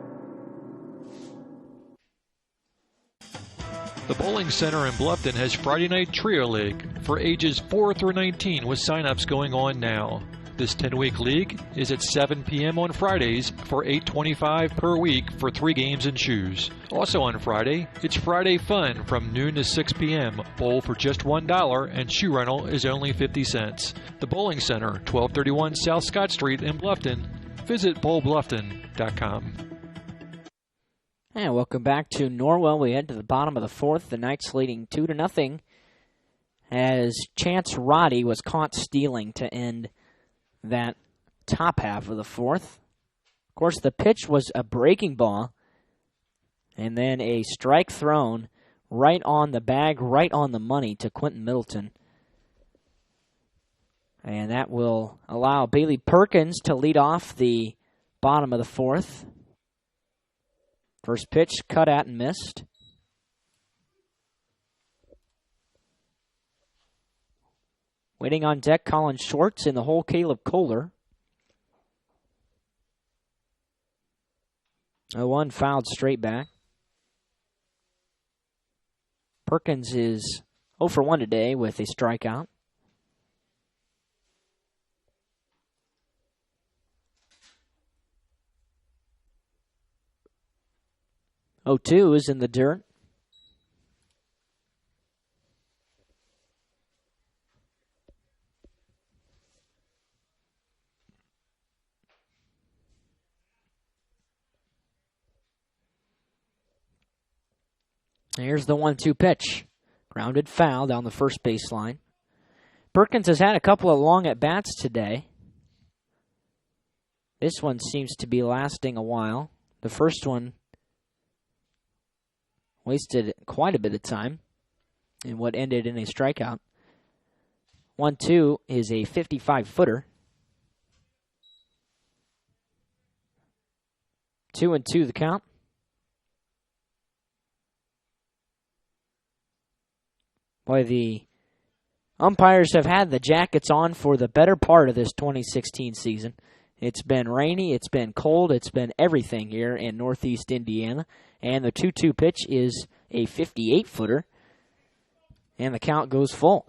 The Bowling Center in Bluffton has Friday Night Trio League for ages 4 through 19 with sign-ups going on now. This 10-week league is at 7 p.m. on Fridays for $8.25 per week for 3 games and shoes. Also on Friday, it's Friday Fun from noon to 6 p.m. Bowl for just $1 and shoe rental is only 50 cents. The Bowling Center, 1231 South Scott Street in Bluffton. Visit bowlbluffton.com. And welcome back to Norwell. We head to the bottom of the fourth. The Knights leading 2-0 as Chance Roddy was caught stealing to end that top half of the fourth. Of course, the pitch was a breaking ball and then a strike thrown right on the bag, right on the money to Quentin Middleton. And that will allow Bailey Perkins to lead off the bottom of the fourth. First pitch, cut at and missed. Waiting on deck, Colin Schwartz. In the hole, Caleb Kohler. 0-1 fouled straight back. Perkins is 0 for 1 today with a strikeout. Oh-2 is in the dirt. Here's the 1-2 pitch. Grounded foul down the first baseline. Perkins has had a couple of long at-bats today. This one seems to be lasting a while. The first one wasted quite a bit of time in what ended in a strikeout. 1-2 is a 55-footer. 2-2 the count. Boy, the umpires have had the jackets on for the better part of this 2016 season. It's been rainy, it's been cold, it's been everything here in Northeast Indiana. And the 2-2 pitch is a 58-footer. And the count goes full.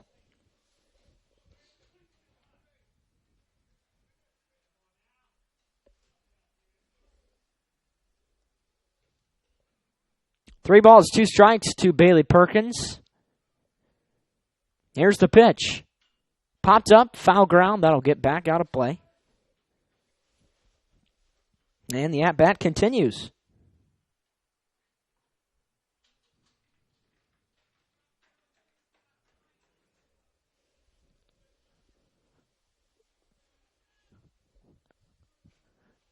Three balls, 2 strikes to Bailey Perkins. Here's the pitch. Popped up, foul ground. That'll get back out of play. And the at-bat continues.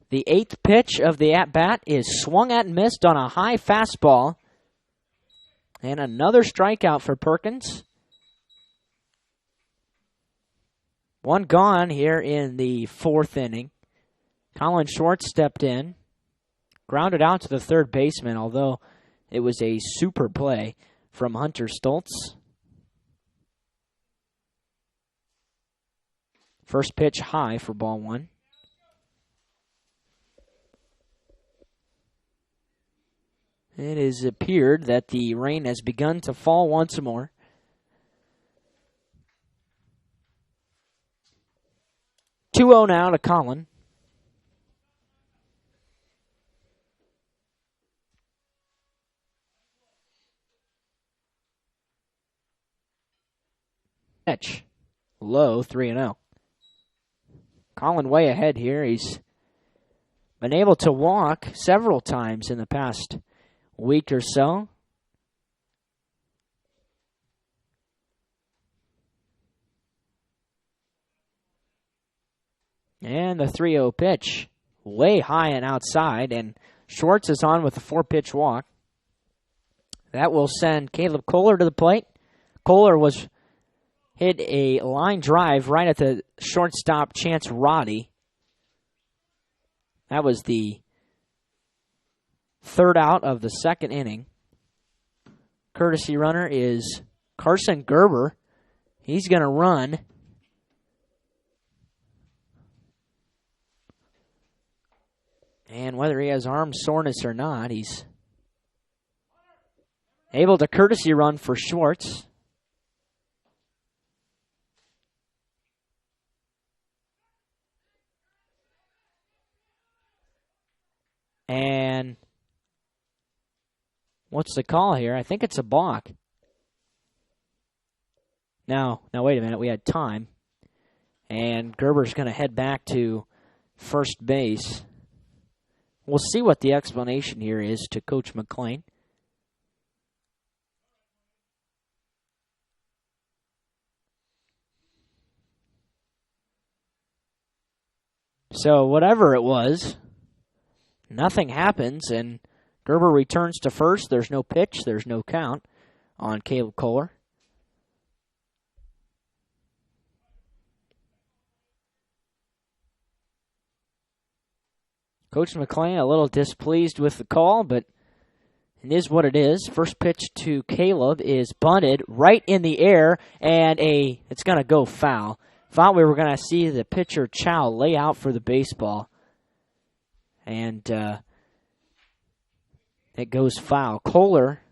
The 8th pitch of the at-bat is swung at and missed on a high fastball. And another strikeout for Perkins. One gone here in the 4th inning. Colin Schwartz stepped in. Grounded out to the third baseman, although it was a super play from Hunter Stoltz. First pitch high for ball 1. It has appeared that the rain has begun to fall once more. Two-0 now to Colin. Pitch. low 3-0. Colin way ahead here. He's been able to walk several times in the past week or so. And the 3-0 pitch, way high and outside, and Schwartz is on with a 4-pitch walk. That will send Caleb Kohler to the plate. Kohler was hit a line drive right at the shortstop, Chance Roddy. That was the third out of the second inning. Courtesy runner is Carson Gerber. He's going to run. And whether he has arm soreness or not, he's able to courtesy run for Schwartz. And what's the call here? I think it's a balk. Now wait a minute. We had time. And Gerber's going to head back to first base. We'll see what the explanation here is to Coach McLean. So whatever it was, nothing happens, and Gerber returns to first. There's no pitch. There's no count on Caleb Kohler. Coach McLean a little displeased with the call, but it is what it is. First pitch to Caleb is bunted right in the air, and it's going to go foul. Thought we were going to see the pitcher Chow lay out for the baseball. And it goes foul. Kohler,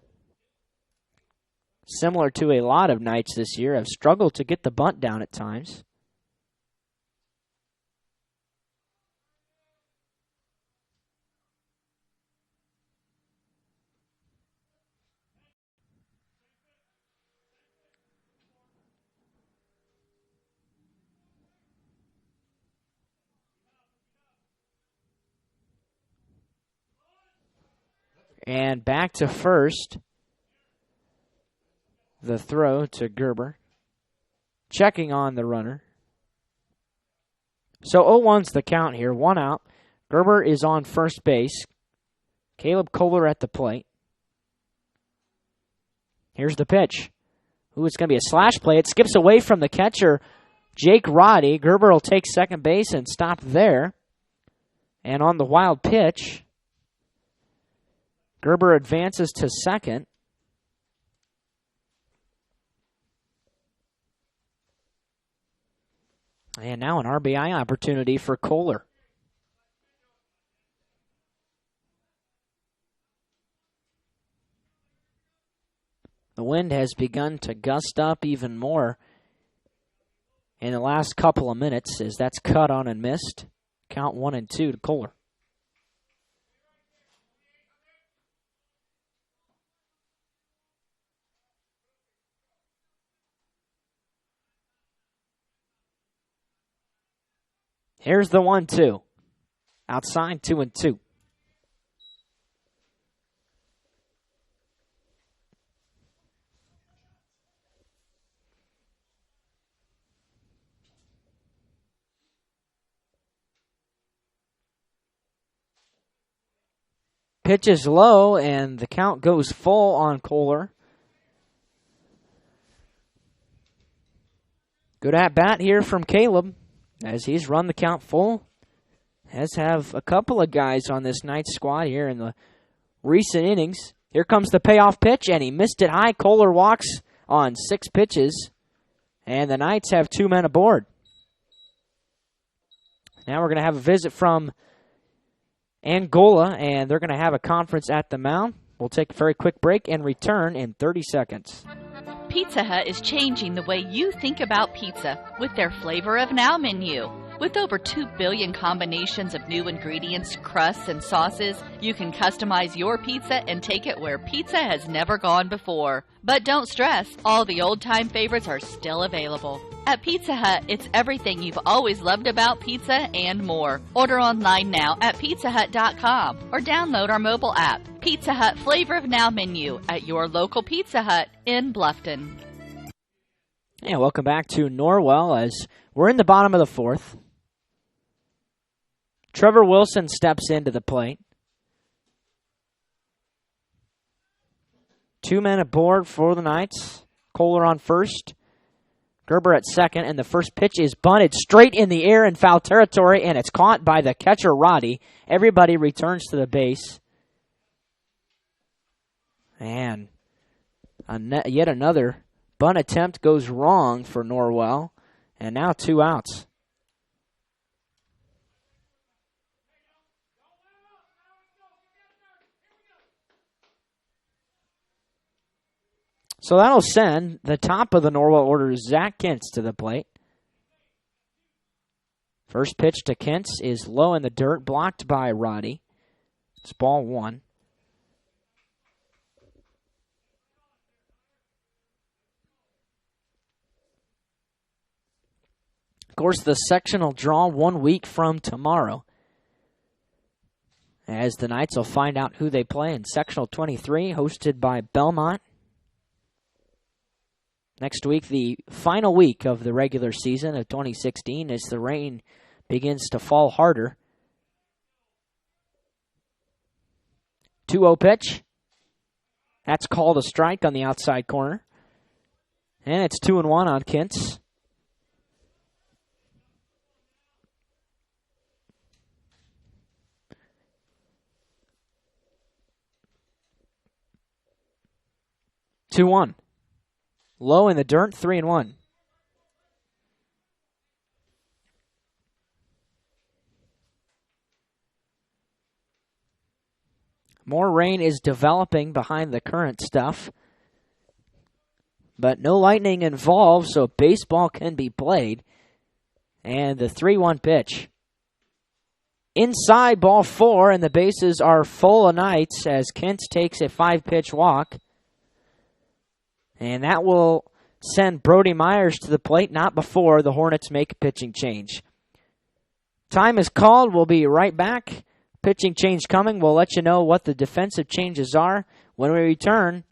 similar to a lot of Knights this year, have struggled to get the bunt down at times. And back to first. The throw to Gerber. Checking on the runner. So 0-1's the count here. 1 out. Gerber is on first base. Caleb Kohler at the plate. Here's the pitch. Ooh, it's going to be a slash play. It skips away from the catcher, Jake Roddy. Gerber will take second base and stop there. And on the wild pitch, Gerber advances to second. And now an RBI opportunity for Kohler. The wind has begun to gust up even more in the last couple of minutes as that's cut on and missed. Count 1-2 to Kohler. Here's the 1-2. Outside, 2-2. Pitch is low, and the count goes full on Kohler. Good at-bat here from Caleb, as he's run the count full. Has have a couple of guys on this Knights squad here in the recent innings. Here comes the payoff pitch, and he missed it high. Kohler walks on 6 pitches, and the Knights have 2 men aboard. Now we're going to have a visit from Angola, and they're going to have a conference at the mound. We'll take a very quick break and return in 30 seconds. Pizza Hut is changing the way you think about pizza with their Flavor of Now menu. With over 2 billion combinations of new ingredients, crusts, and sauces, you can customize your pizza and take it where pizza has never gone before. But don't stress, all the old-time favorites are still available. At Pizza Hut, it's everything you've always loved about pizza and more. Order online now at pizzahut.com or download our mobile app. Pizza Hut Flavor of Now menu at your local Pizza Hut in Bluffton. And welcome back to Norwell as we're in the bottom of the fourth. Trevor Wilson steps into the plate. 2 men aboard for the Knights. Kohler on first. Gerber at second, and the first pitch is bunted straight in the air in foul territory, and it's caught by the catcher, Roddy. Everybody returns to the base. And yet another bunt attempt goes wrong for Norwell, and now 2 outs. So that'll send the top of the Norwell order, Zach Kintz, to the plate. First pitch to Kintz is low in the dirt, blocked by Roddy. It's ball 1. Of course, the sectional draw 1 week from tomorrow, as the Knights will find out who they play in sectional 23, hosted by Belmont. Next week, the final week of the regular season of 2016, as the rain begins to fall harder. 2-0 pitch. That's called a strike on the outside corner. And it's 2-1 on Kintz. Two-one. Low in the dirt, 3-1. More rain is developing behind the current stuff, but no lightning involved, so baseball can be played. And the 3-1 pitch. Inside, ball 4, and the bases are full of Knights as Kintz takes a 5-pitch walk. And that will send Brody Myers to the plate, not before the Hornets make a pitching change. Time is called. We'll be right back. Pitching change coming. We'll let you know what the defensive changes are when we return.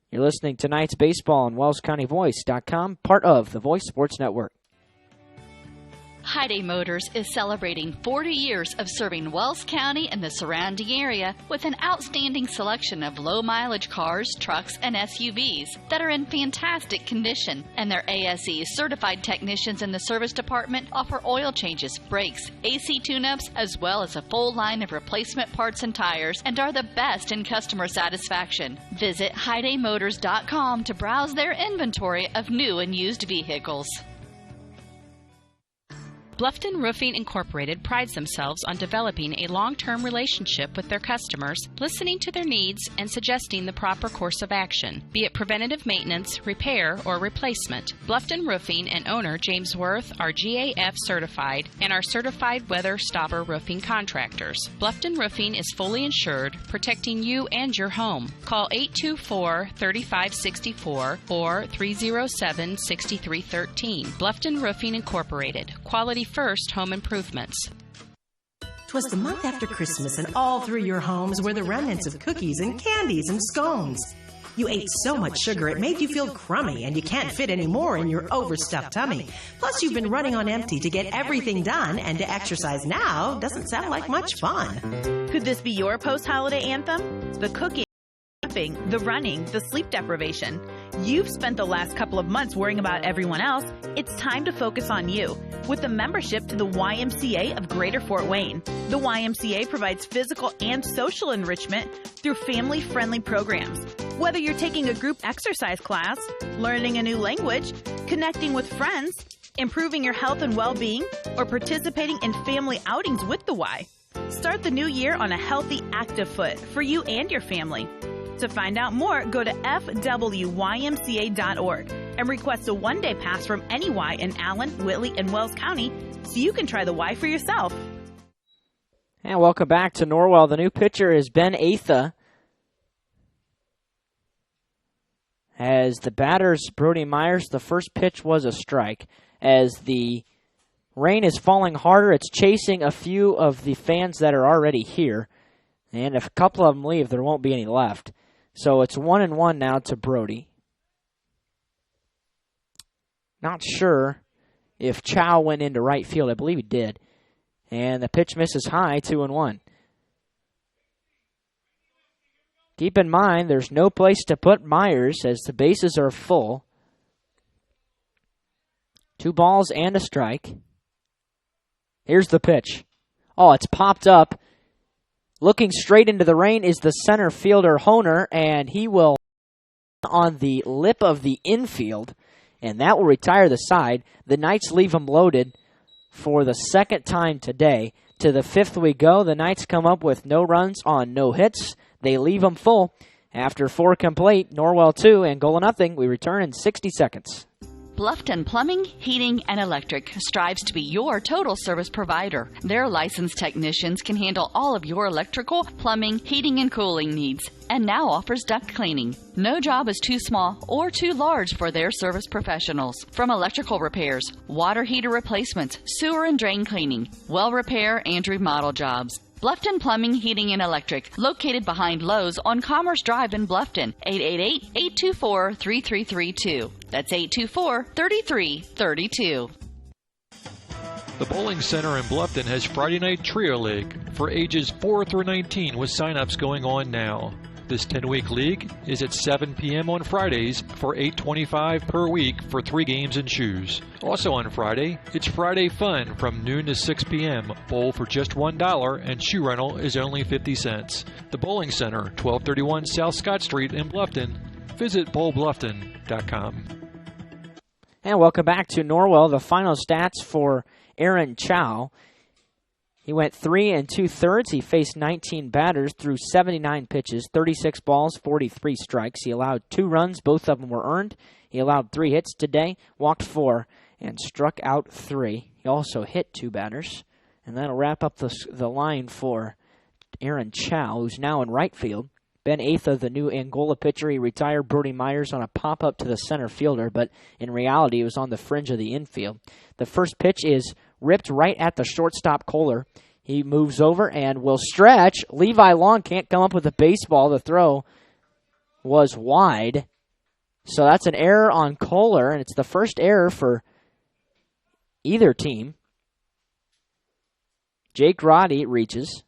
You're listening to Knights Baseball on WellsCountyVoice.com, part of the Voice Sports Network. Hyundai Motors is celebrating 40 years of serving Wells County and the surrounding area with an outstanding selection of low-mileage cars, trucks, and SUVs that are in fantastic condition. And their ASE certified technicians in the service department offer oil changes, brakes, AC tune-ups, as well as a full line of replacement parts and tires, and are the best in customer satisfaction. Visit HyundaiMotors.com to browse their inventory of new and used vehicles. Bluffton Roofing Incorporated prides themselves on developing a long-term relationship with their customers, listening to their needs and suggesting the proper course of action, be it preventative maintenance, repair, or replacement. Bluffton Roofing and owner James Worth are GAF certified and are certified weather stopper roofing contractors. Bluffton Roofing is fully insured, protecting you and your home. Call 824-3564 or 307-6313. Bluffton Roofing Incorporated. Quality first home improvements. 'Twas the month after Christmas, and all through your homes were the remnants of cookies and candies and scones. You ate so much sugar it made you feel crummy, and you can't fit any more in your overstuffed tummy. Plus, you've been running on empty to get everything done, and to exercise now doesn't sound like much fun. Could this be your post-holiday anthem? The cooking, the running, the sleep deprivation. You've spent the last couple of months worrying about everyone else. It's time to focus on you with a membership to the YMCA of Greater Fort Wayne. The YMCA provides physical and social enrichment through family-friendly programs. Whether you're taking a group exercise class, learning a new language, connecting with friends, improving your health and well-being, or participating in family outings with the Y. Start the new year on a healthy, active foot for you and your family. To find out more, go to fwymca.org and request a one-day pass from any Y in Allen, Whitley, and Wells County so you can try the Y for yourself. And welcome back to Norwell. The new pitcher is Ben Atha, As the batters, Brody Myers, the first pitch was a strike. As the rain is falling harder, it's chasing a few of the fans that are already here. And if a couple of them leave, there won't be any left. So it's 1-1 now to Brody. Not sure if Chow went into right field. I believe he did. And the pitch misses high, 2-1. Keep in mind, there's no place to put Myers as the bases are full. 2 balls and a strike. Here's the pitch. Oh, it's popped up. Looking straight into the rain is the center fielder, Honer, and he will on the lip of the infield, and that will retire the side. The Knights leave him loaded for the second time today. To the 5th we go. The Knights come up with no runs on no hits. They leave him full. After 4 complete, Norwell 2, Angola 0. We return in 60 seconds. Bluffton Plumbing, Heating, and Electric strives to be your total service provider. Their licensed technicians can handle all of your electrical, plumbing, heating, and cooling needs, and now offers duct cleaning. No job is too small or too large for their service professionals. From electrical repairs, water heater replacements, sewer and drain cleaning, well repair, and remodel jobs. Bluffton Plumbing, Heating, and Electric, located behind Lowe's on Commerce Drive in Bluffton, 888-824-3332. That's 824-3332. The Bowling Center in Bluffton has Friday Night Trio League for ages 4 through 19 with sign-ups going on now. This 10-week league is at 7 p.m. on Fridays for $8.25 per week for 3 games and shoes. Also on Friday, it's Friday Fun from noon to 6 p.m. Bowl for just $1 and shoe rental is only 50 cents. The Bowling Center, 1231 South Scott Street in Bluffton. Visit bowlbluffton.com. And welcome back to Norwell. The final stats for Aaron Chow. He went 3 2/3. He faced 19 batters, threw 79 pitches, 36 balls, 43 strikes. He allowed 2 runs. Both of them were earned. He allowed 3 hits today, walked 4, and struck out 3. He also hit 2 batters. And that'll wrap up the line for Aaron Chow, who's now in right field. Ben Atha, the new Angola pitcher, he retired Brody Myers on a pop-up to the center fielder, but in reality it was on the fringe of the infield. The first pitch is ripped right at the shortstop Kohler. He moves over and will stretch. Levi Long can't come up with a baseball. The throw was wide. So that's an error on Kohler, and it's the first error for either team. Jake Roddy reaches.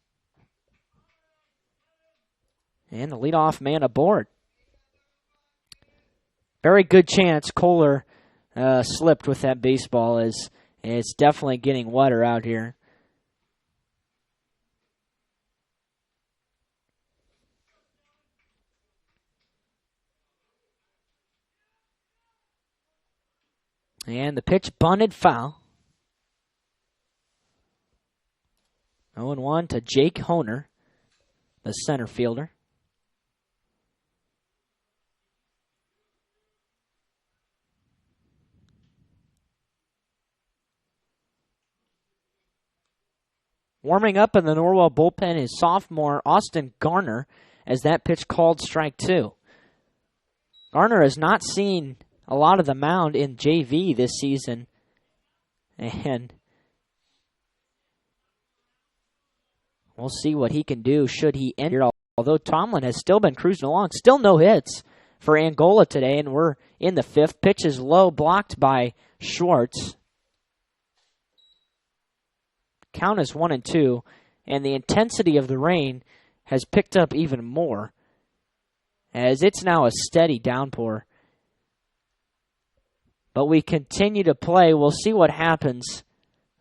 And the leadoff man aboard. Very good chance Kohler slipped with that baseball, as it's definitely getting wetter out here. And the pitch bunted foul. 0-1 to Jake Honer, the center fielder. Warming up in the Norwell bullpen is sophomore Austin Garner, as that pitch called strike 2. Garner has not seen a lot of the mound in JV this season, and we'll see what he can do should he enter. Although Tomlin has still been cruising along, still no hits for Angola today, and we're in the 5th. Pitch is low, blocked by Schwartz. Count is 1-2, and the intensity of the rain has picked up even more, as it's now a steady downpour. But we continue to play. We'll see what happens,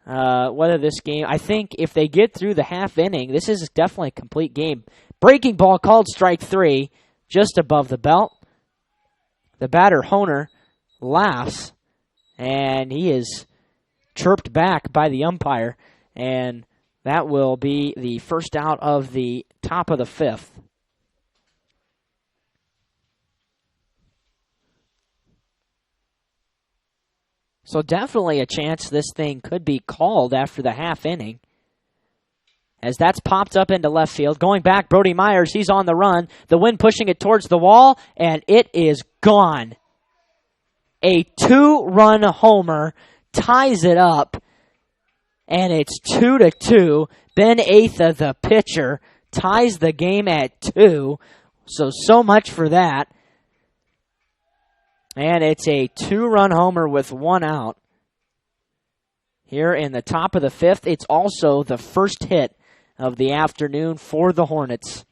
whether this game, I think if they get through the half inning, this is definitely a complete game. Breaking ball called strike 3, just above the belt. The batter, Honer, laughs, and he is chirped back by the umpire. And that will be the first out of the top of the 5th. So definitely a chance this thing could be called after the half inning, as that's popped up into left field. Going back, Brody Myers, he's on the run. The wind pushing it towards the wall, and it is gone. A 2-run homer ties it up, and it's 2-2. Ben Atha, the pitcher, ties the game at 2. So much for that. And it's a 2-run homer with 1 out. Here in the top of the 5th, it's also the first hit of the afternoon for the Hornets.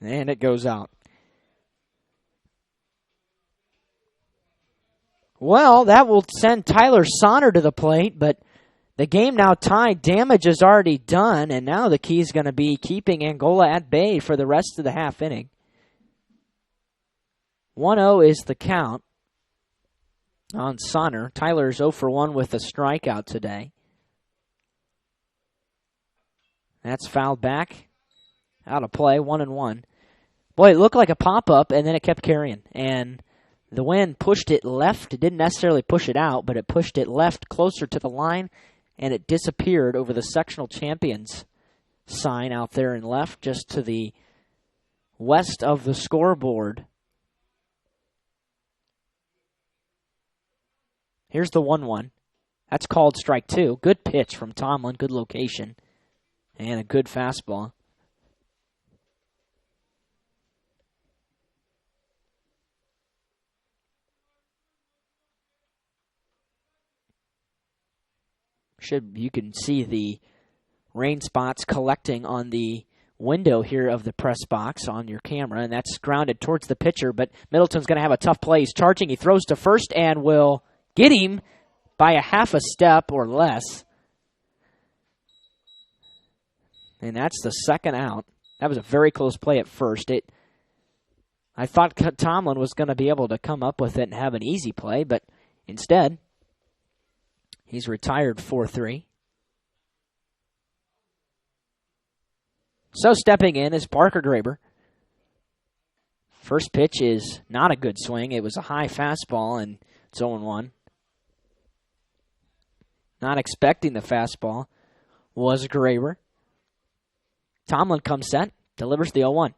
And it goes out. Well, that will send Tyler Sonner to the plate, but the game now tied. Damage is already done, and now the key is going to be keeping Angola at bay for the rest of the half inning. 1-0 is the count on Sonner. Tyler's 0 for 1 with a strikeout today. That's fouled back. Out of play, 1-1. Boy, it looked like a pop-up, and then it kept carrying. And the wind pushed it left. It didn't necessarily push it out, but it pushed it left closer to the line, and it disappeared over the sectional champions sign out there in left, just to the west of the scoreboard. Here's the 1-1. That's called strike 2. Good pitch from Tomlin. Good location. And a good fastball. You can see the rain spots collecting on the window here of the press box on your camera, and that's grounded towards the pitcher, but Middleton's going to have a tough play. He's charging. He throws to first and will get him by a half a step or less. And that's the second out. That was a very close play at first. I thought Tomlin was going to be able to come up with it and have an easy play, but instead, he's retired 4-3. So stepping in is Parker Graber. First pitch is not a good swing. It was a high fastball, and it's 0-1. Not expecting the fastball was Graber. Tomlin comes set, delivers the 0-1.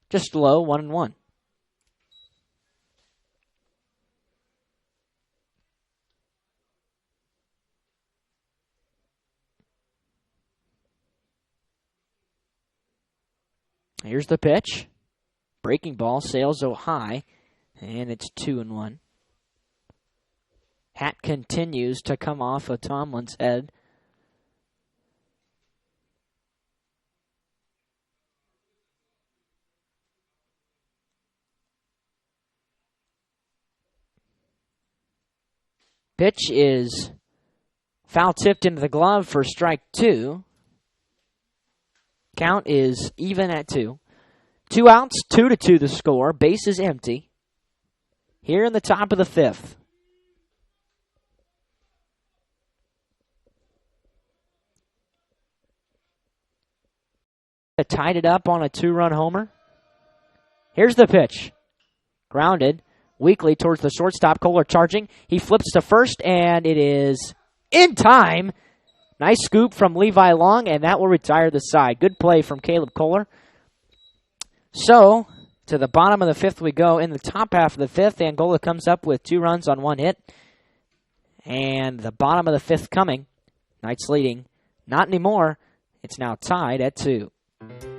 Just low, 1-1. Here's the pitch. Breaking ball, sails high, and it's 2-1. Hat continues to come off of Tomlin's head. Pitch is foul tipped into the glove for strike 2. Count is even at 2. 2 outs, 2-2 the score. Base is empty. Here in the top of the 5th. Tied it up on a 2-run homer. Here's the pitch. Grounded weakly towards the shortstop. Kohler charging. He flips to first, and it is in time. Nice scoop from Levi Long, and that will retire the side. Good play from Caleb Kohler. So, to the bottom of the 5th we go. In the top half of the 5th, Angola comes up with 2 runs on 1 hit. And the bottom of the 5th coming. Knights leading. Not anymore. It's now tied at 2.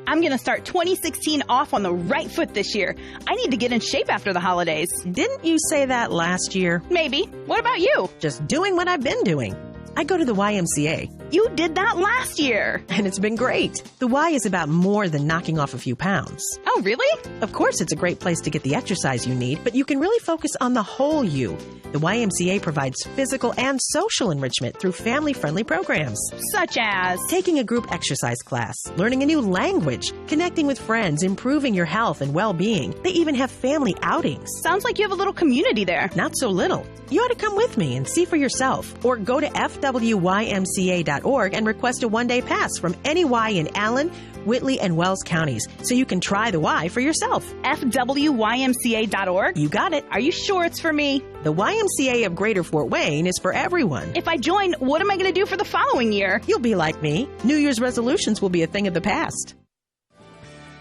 I'm going to start 2016 off on the right foot this year. I need to get in shape after the holidays. Didn't you say that last year? Maybe. What about you? Just doing what I've been doing. I go to the YMCA. You did that last year. And it's been great. The Y is about more than knocking off a few pounds. Oh, really? Of course, it's a great place to get the exercise you need, but you can really focus on the whole you. The YMCA provides physical and social enrichment through family-friendly programs. Such as? Taking a group exercise class, learning a new language, connecting with friends, improving your health and well-being. They even have family outings. Sounds like you have a little community there. Not so little. You ought to come with me and see for yourself. Or go to fwymca.org and request a one-day pass from any Y in Allen, Whitley, and Wells counties, so you can try the Y for yourself. FWYMCA.org? You got it. Are you sure it's for me? The YMCA of Greater Fort Wayne is for everyone. If I join, what am I going to do for the following year? You'll be like me. New Year's resolutions will be a thing of the past.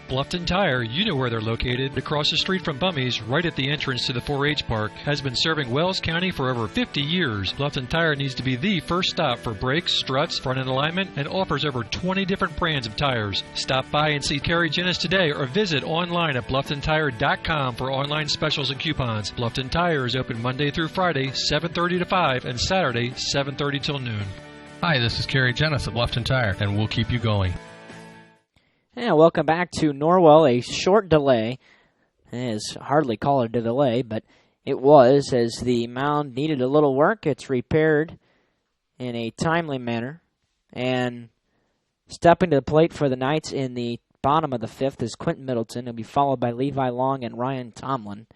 Bluffton Tire, you know where they're located, across the street from Bummy's, right at the entrance to the 4-H park, has been serving Wells County for over 50 years. Bluffton Tire needs to be the first stop for brakes, struts, front-end alignment, and offers over 20 different brands of tires. Stop by and see Carrie Jennis today or visit online at BlufftonTire.com for online specials and coupons. Bluffton Tire is open Monday through Friday, 7:30 to 5, and Saturday, 7:30 till noon. Hi, this is Carrie Jennis at Lufton Tire, and we'll keep you going. And welcome back to Norwell. A short delay. It's hardly call it a delay, but it was, as the mound needed a little work. It's repaired in a timely manner. And stepping to the plate for the Knights in the bottom of the fifth is Quentin Middleton. He'll be followed by Levi Long and Ryan Tomlin.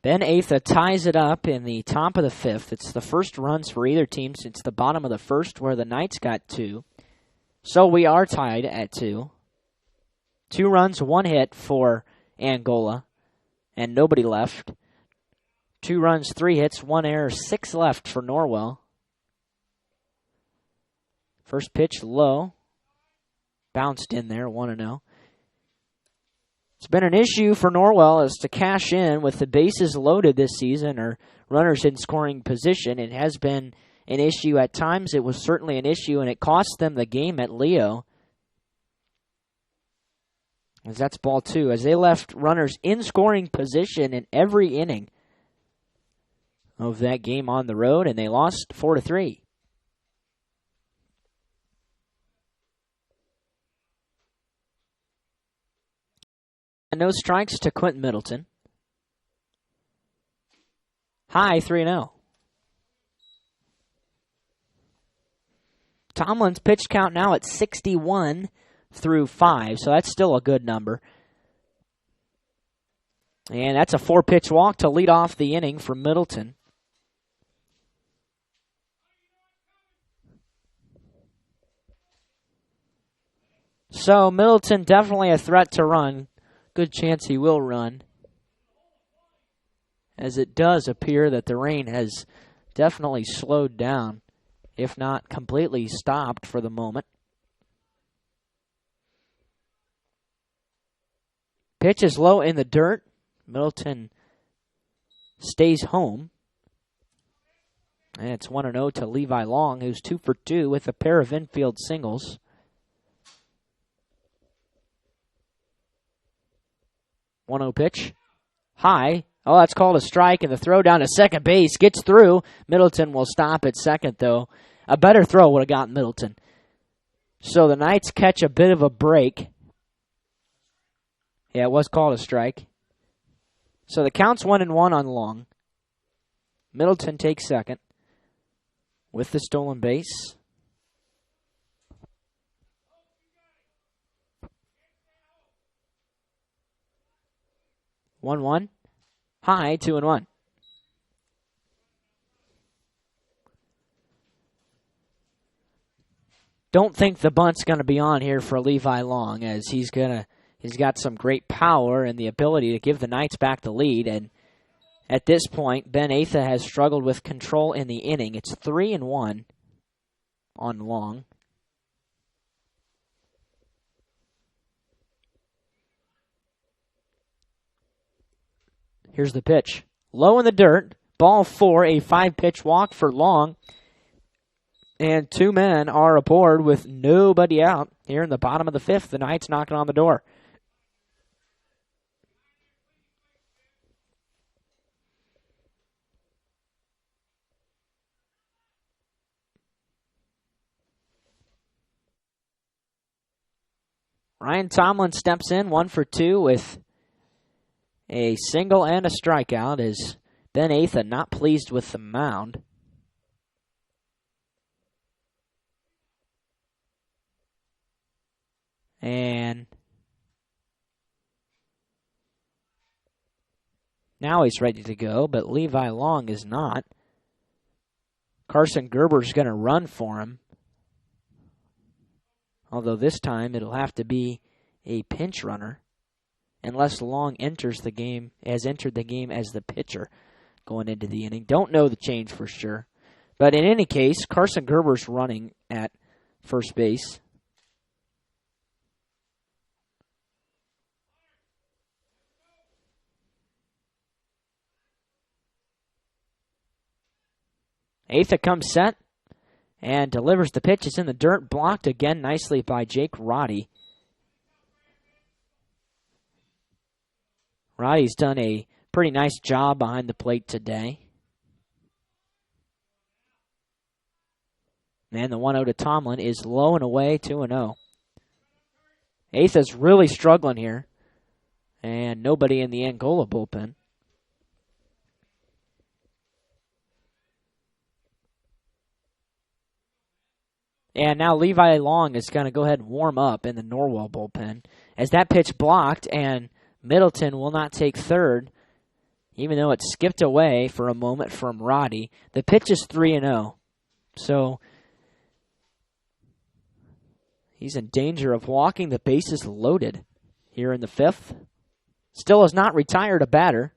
Ben Atha ties it up in the top of the fifth. It's the first runs for either team since the bottom of the first, where the Knights got 2. So we are tied at 2. 2 runs, 1 hit for Angola, and nobody left. 2 runs, 3 hits, 1 error, 6 left for Norwell. First pitch low. Bounced in there, 1-0. It's been an issue for Norwell as to cash in with the bases loaded this season or runners in scoring position. It has been an issue at times. It was certainly an issue, and it cost them the game at Leo. As that's ball 2. As they left runners in scoring position in every inning of that game on the road, and they lost 4-3. And no strikes to Quentin Middleton. High 3-0. Tomlin's pitch count now at 61 through 5, so that's still a good number. And that's a 4-pitch walk to lead off the inning for Middleton. So Middleton definitely a threat to run. Good chance he will run, as it does appear that the rain has definitely slowed down, if not completely stopped for the moment. Pitch is low in the dirt. Middleton stays home. And it's 1-0 to Levi Long, who's 2 for 2 with a pair of infield singles. 1-0 pitch. High. Oh, that's called a strike, and the throw down to second base gets through. Middleton will stop at second, though. A better throw would have gotten Middleton. So the Knights catch a bit of a break. Yeah, it was called a strike. So the count's 1-1 on Long. Middleton takes second with the stolen base. 1-1. High, 2-1. Don't think the bunt's going to be on here for Levi Long, as he's got some great power and the ability to give the Knights back the lead. And at this point, Ben Atha has struggled with control in the inning. It's 3-1 on Long. Here's the pitch. Low in the dirt. Ball 4, a 5-pitch walk for Long. And 2 men are aboard with nobody out here in the bottom of the fifth. The Knights knocking on the door. Ryan Tomlin steps in, 1 for 2 with a single and a strikeout, as Ben Atha not pleased with the mound. And now he's ready to go, but Levi Long is not. Carson Gerber's going to run for him. although this time it'll have to be a pinch runner unless Long has entered the game as the pitcher going into the inning. Don't know the change for sure. But in any case, Carson Gerber's running at first base. Atha comes set and delivers the pitch. It's in the dirt, blocked again nicely by Jake Roddy. Roddy's done a pretty nice job behind the plate today. And the 1-0 to Tomlin is low and away, 2-0. Atha's really struggling here. And nobody in the Angola bullpen. And now Levi Long is going to go ahead and warm up in the Norwell bullpen. As that pitch blocked, and Middleton will not take third, even though it skipped away for a moment from Roddy. The pitch is 3-0. So he's in danger of walking. The bases loaded here in the fifth. Still has not retired a batter.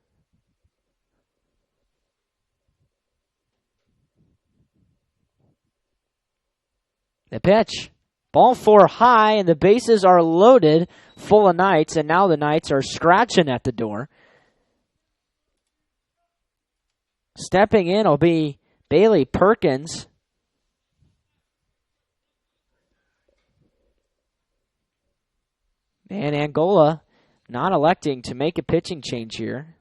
The pitch. Ball 4 high, and the bases are loaded full of Knights, and now the Knights are scratching at the door. Stepping in will be Bailey Perkins. And Angola not electing to make a pitching change here,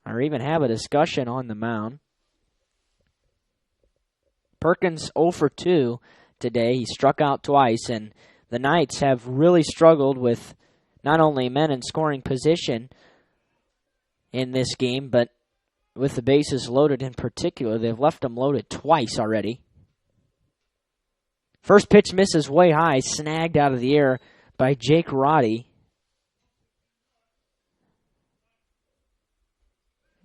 or even have a discussion on the mound. Perkins 0 for 2 today. He struck out twice, and the Knights have really struggled with not only men in scoring position in this game, but with the bases loaded in particular. They've left them loaded twice already. First pitch misses way high, snagged out of the air by Jake Roddy.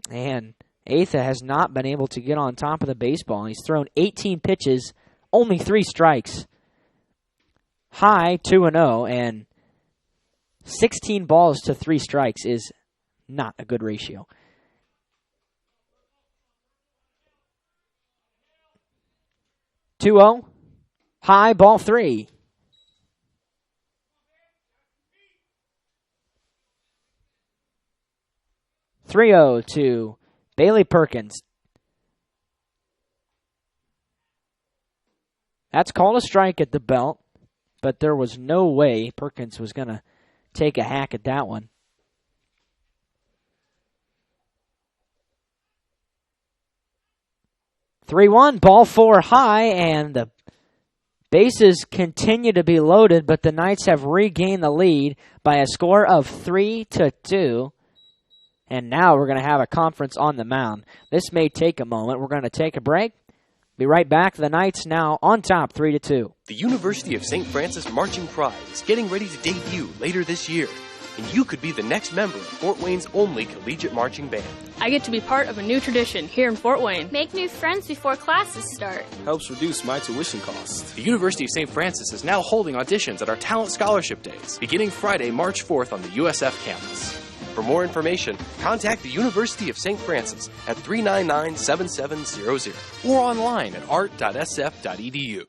And Atha has not been able to get on top of the baseball. He's thrown 18 pitches, only 3 strikes. High, 2-0, and 16 balls to 3 strikes is not a good ratio. (2-0), high, ball 3. (3-0) to Bailey Perkins. That's called a strike at the belt, but there was no way Perkins was going to take a hack at that one. (3-1), ball 4 high, and the bases continue to be loaded, but the Knights have regained the lead by a score of 3-2. And now we're going to have a conference on the mound. This may take a moment. We're going to take a break. Be right back. The Knights now on top, 3-2. The University of St. Francis Marching Pride is getting ready to debut later this year, and you could be the next member of Fort Wayne's only collegiate marching band. I get to be part of a new tradition here in Fort Wayne. Make new friends before classes start. Helps reduce my tuition costs. The University of St. Francis is now holding auditions at our Talent Scholarship Days, beginning Friday, March 4th on the USF campus. For more information, contact the University of St. Francis at 399-7700 or online at art.sf.edu.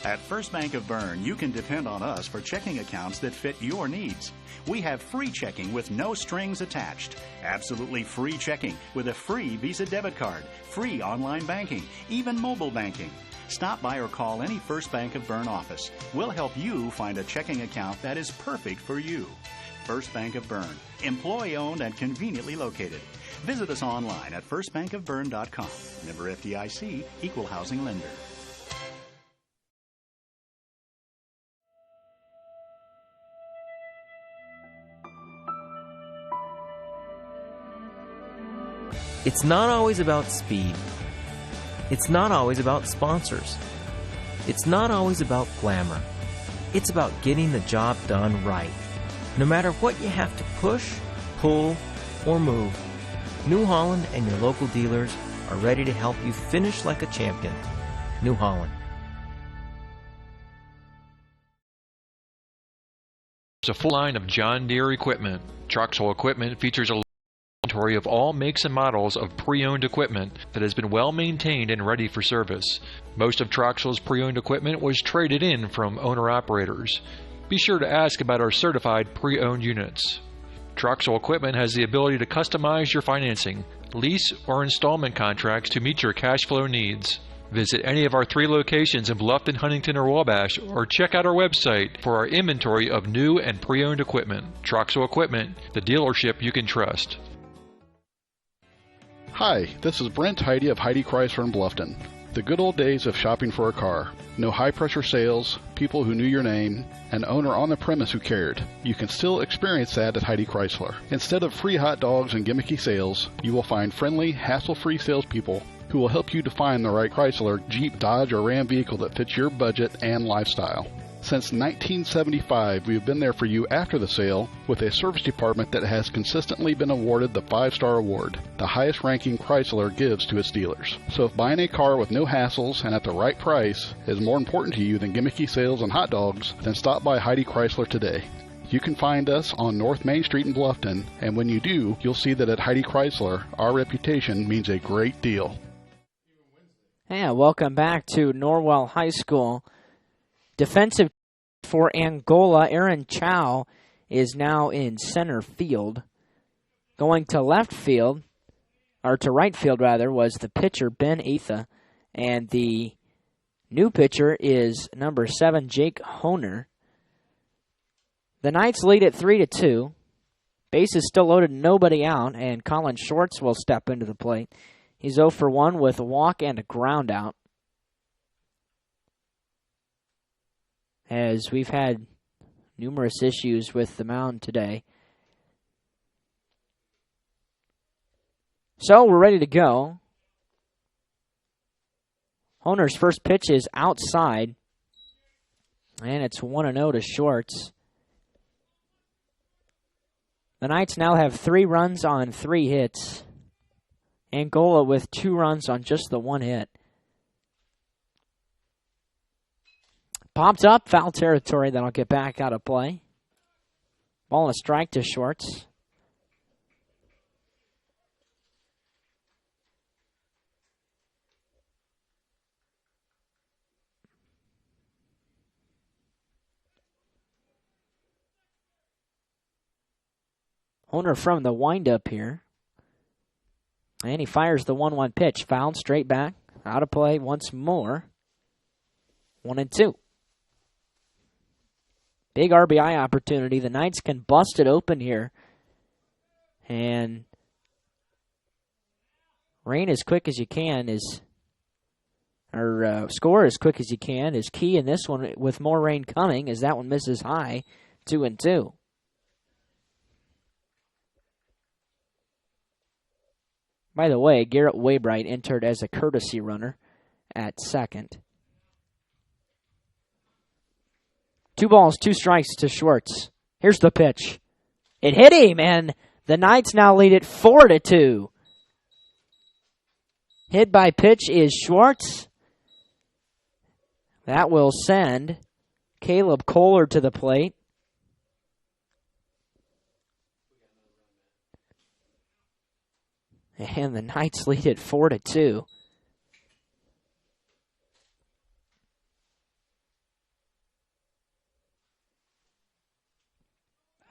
At First Bank of Bern, you can depend on us for checking accounts that fit your needs. We have free checking with no strings attached. Absolutely free checking with a free Visa debit card, free online banking, even mobile banking. Stop by or call any First Bank of Bern office. We'll help you find a checking account that is perfect for you. First Bank of Bern, employee-owned and conveniently located. Visit us online at firstbankofbern.com. Member FDIC, Equal Housing Lender. It's not always about speed. It's not always about sponsors. It's not always about glamour. It's about getting the job done right. No matter what you have to push, pull, or move, New Holland and your local dealers are ready to help you finish like a champion. New Holland. a full line of John Deere equipment. Troxel Equipment features a inventory of all makes and models of pre-owned equipment that has been well maintained and ready for service. Most of Troxel's pre-owned equipment was traded in from owner-operators. Be sure to ask about our certified pre-owned units. Troxel Equipment has the ability to customize your financing, lease, or installment contracts to meet your cash flow needs. Visit any of our 3 locations in Bluffton, Huntington, or Wabash, or check out our website for our inventory of new and pre-owned equipment. Troxel Equipment, the dealership you can trust. Hi, this is Brent Heidi of Heidi Chrysler in Bluffton. The good old days of shopping for a car. No high-pressure sales, people who knew your name, an owner on the premise who cared. You can still experience that at Heidi Chrysler. Instead of free hot dogs and gimmicky sales, you will find friendly, hassle-free salespeople who will help you define the right Chrysler, Jeep, Dodge, or Ram vehicle that fits your budget and lifestyle. Since 1975, we have been there for you after the sale with a service department that has consistently been awarded the 5-star award, the highest ranking Chrysler gives to its dealers. So if buying a car with no hassles and at the right price is more important to you than gimmicky sales and hot dogs, then stop by Heidi Chrysler today. You can find us on North Main Street in Bluffton, and when you do, you'll see that at Heidi Chrysler, our reputation means a great deal. Yeah, welcome back to Norwell High School. Defensive for Angola, Aaron Chow is now in center field. Going to left field, or to right field rather, was the pitcher Ben Atha, and the new pitcher is number 7 Jake Honer. The Knights lead at 3-2. Base is still loaded, nobody out, and Colin Schwartz will step into the plate. He's 0 for 1 with a walk and a ground out. As we've had numerous issues with the mound today. So we're ready to go. Honer's first pitch is outside, and it's 1-0 to Schwartz. The Knights now have 3 runs on 3 hits. Angola with 2 runs on just the 1 hit. Popped up, foul territory, then I'll get back out of play. Ball and a strike to Schwartz. Honer from the windup here. And he fires the 1-1 pitch. Fouled straight back. Out of play once more. 1-2. Big RBI opportunity. The Knights can bust it open here. And rain as quick as you can score as quick as you can is key in this one with more rain coming as that one misses high. 2-2. By the way, Garrett Waybright entered as a courtesy runner at second. 2 balls, 2 strikes to Schwartz. Here's the pitch. It hit him, and the Knights now lead it 4-2. Hit by pitch is Schwartz. That will send Caleb Kohler to the plate. And the Knights lead it 4-2.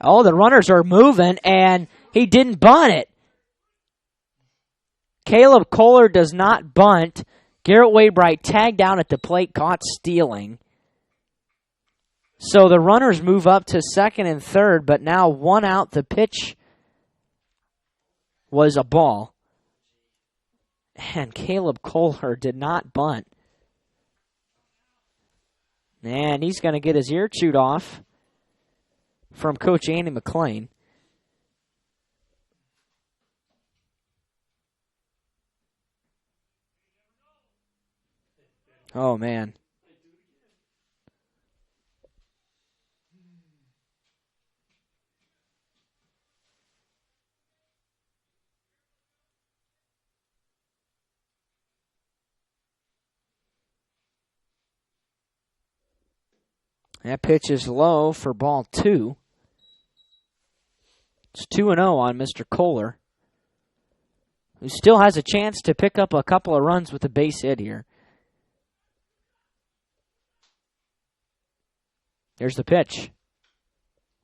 Oh, the runners are moving, and he didn't bunt it. Caleb Kohler does not bunt. Garrett Waybright tagged down at the plate, caught stealing. So the runners move up to second and third, but now 1 out. The pitch was a ball. And Caleb Kohler did not bunt. And he's going to get his ear chewed off from Coach Andy McClain. Oh, man. That pitch is low for ball 2. It's 2-0 on Mr. Kohler, who still has a chance to pick up a couple of runs with a base hit here. Here's the pitch.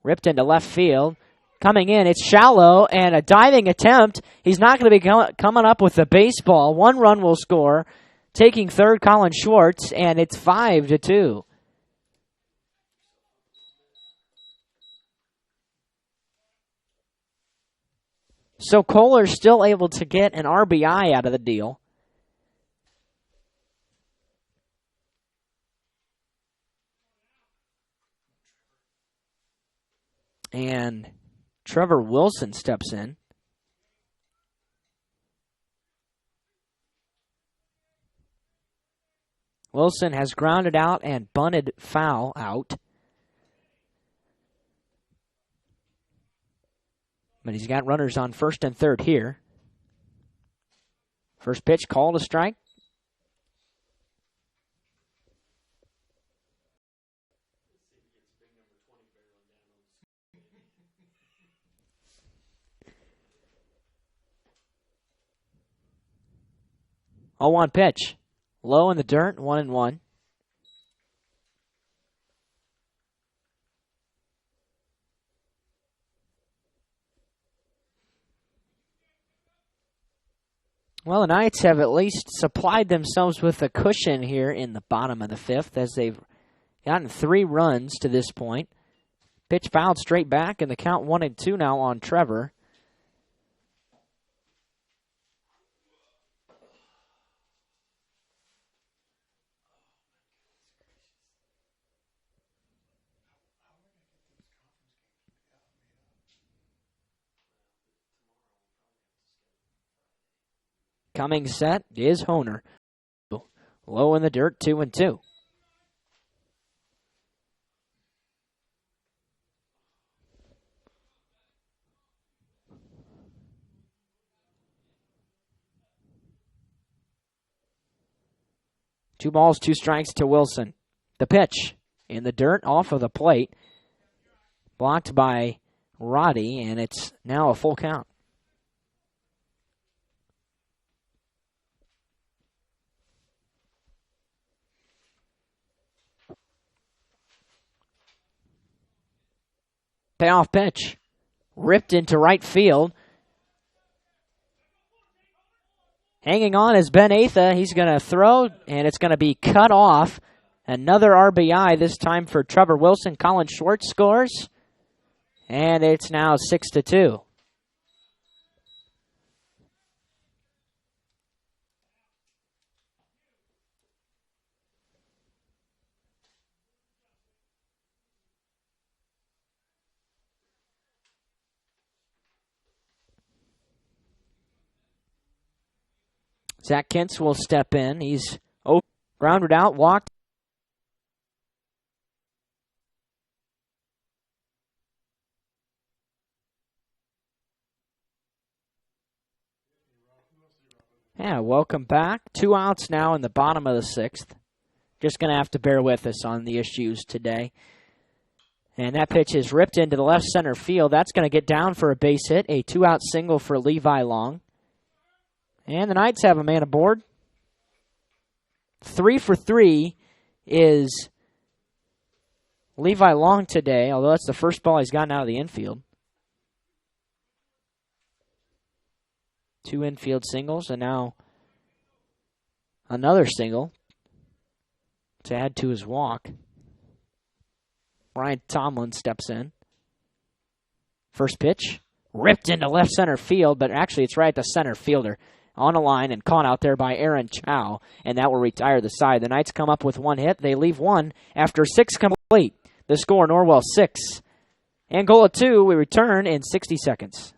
Ripped into left field. Coming in, it's shallow, and a diving attempt. He's not going to be coming up with the baseball. 1 run will score. Taking third, Colin Schwartz, and it's 5-2. So Kohler's still able to get an RBI out of the deal. And Trevor Wilson steps in. Wilson has grounded out and bunted foul out. But he's got runners on first and third here. First pitch called a strike. Oh, 1 pitch. Low in the dirt, 1-1. Well, the Knights have at least supplied themselves with a cushion here in the bottom of the 5th as they've gotten 3 runs to this point. Pitch fouled straight back, and the count 1-2 now on Trevor. Coming set is Honer. Low in the dirt, 2-2. Two balls, 2 strikes to Wilson. The pitch in the dirt off of the plate. Blocked by Roddy, and it's now a full count. Payoff pitch. Ripped into right field. Hanging on is Ben Atha. He's going to throw, and it's going to be cut off. Another RBI, this time for Trevor Wilson. Colin Schwartz scores. And it's now 6-2. Zach Kintz will step in. He's grounded out, walked. Yeah, welcome back. 2 outs now in the bottom of the 6th. Just going to have to bear with us on the issues today. And that pitch is ripped into the left center field. That's going to get down for a base hit. A 2-out single for Levi Long. And the Knights have a man aboard. 3 for 3 is Levi Long today, although that's the first ball he's gotten out of the infield. 2 infield singles, and now another single to add to his walk. Brian Tomlin steps in. First pitch, ripped into left center field, but actually it's right at the center fielder. On a line and caught out there by Aaron Chow, and that will retire the side. The Knights come up with 1 hit. They leave 1 after 6 complete. The score, Norwell 6, Angola 2. We return in 60 seconds.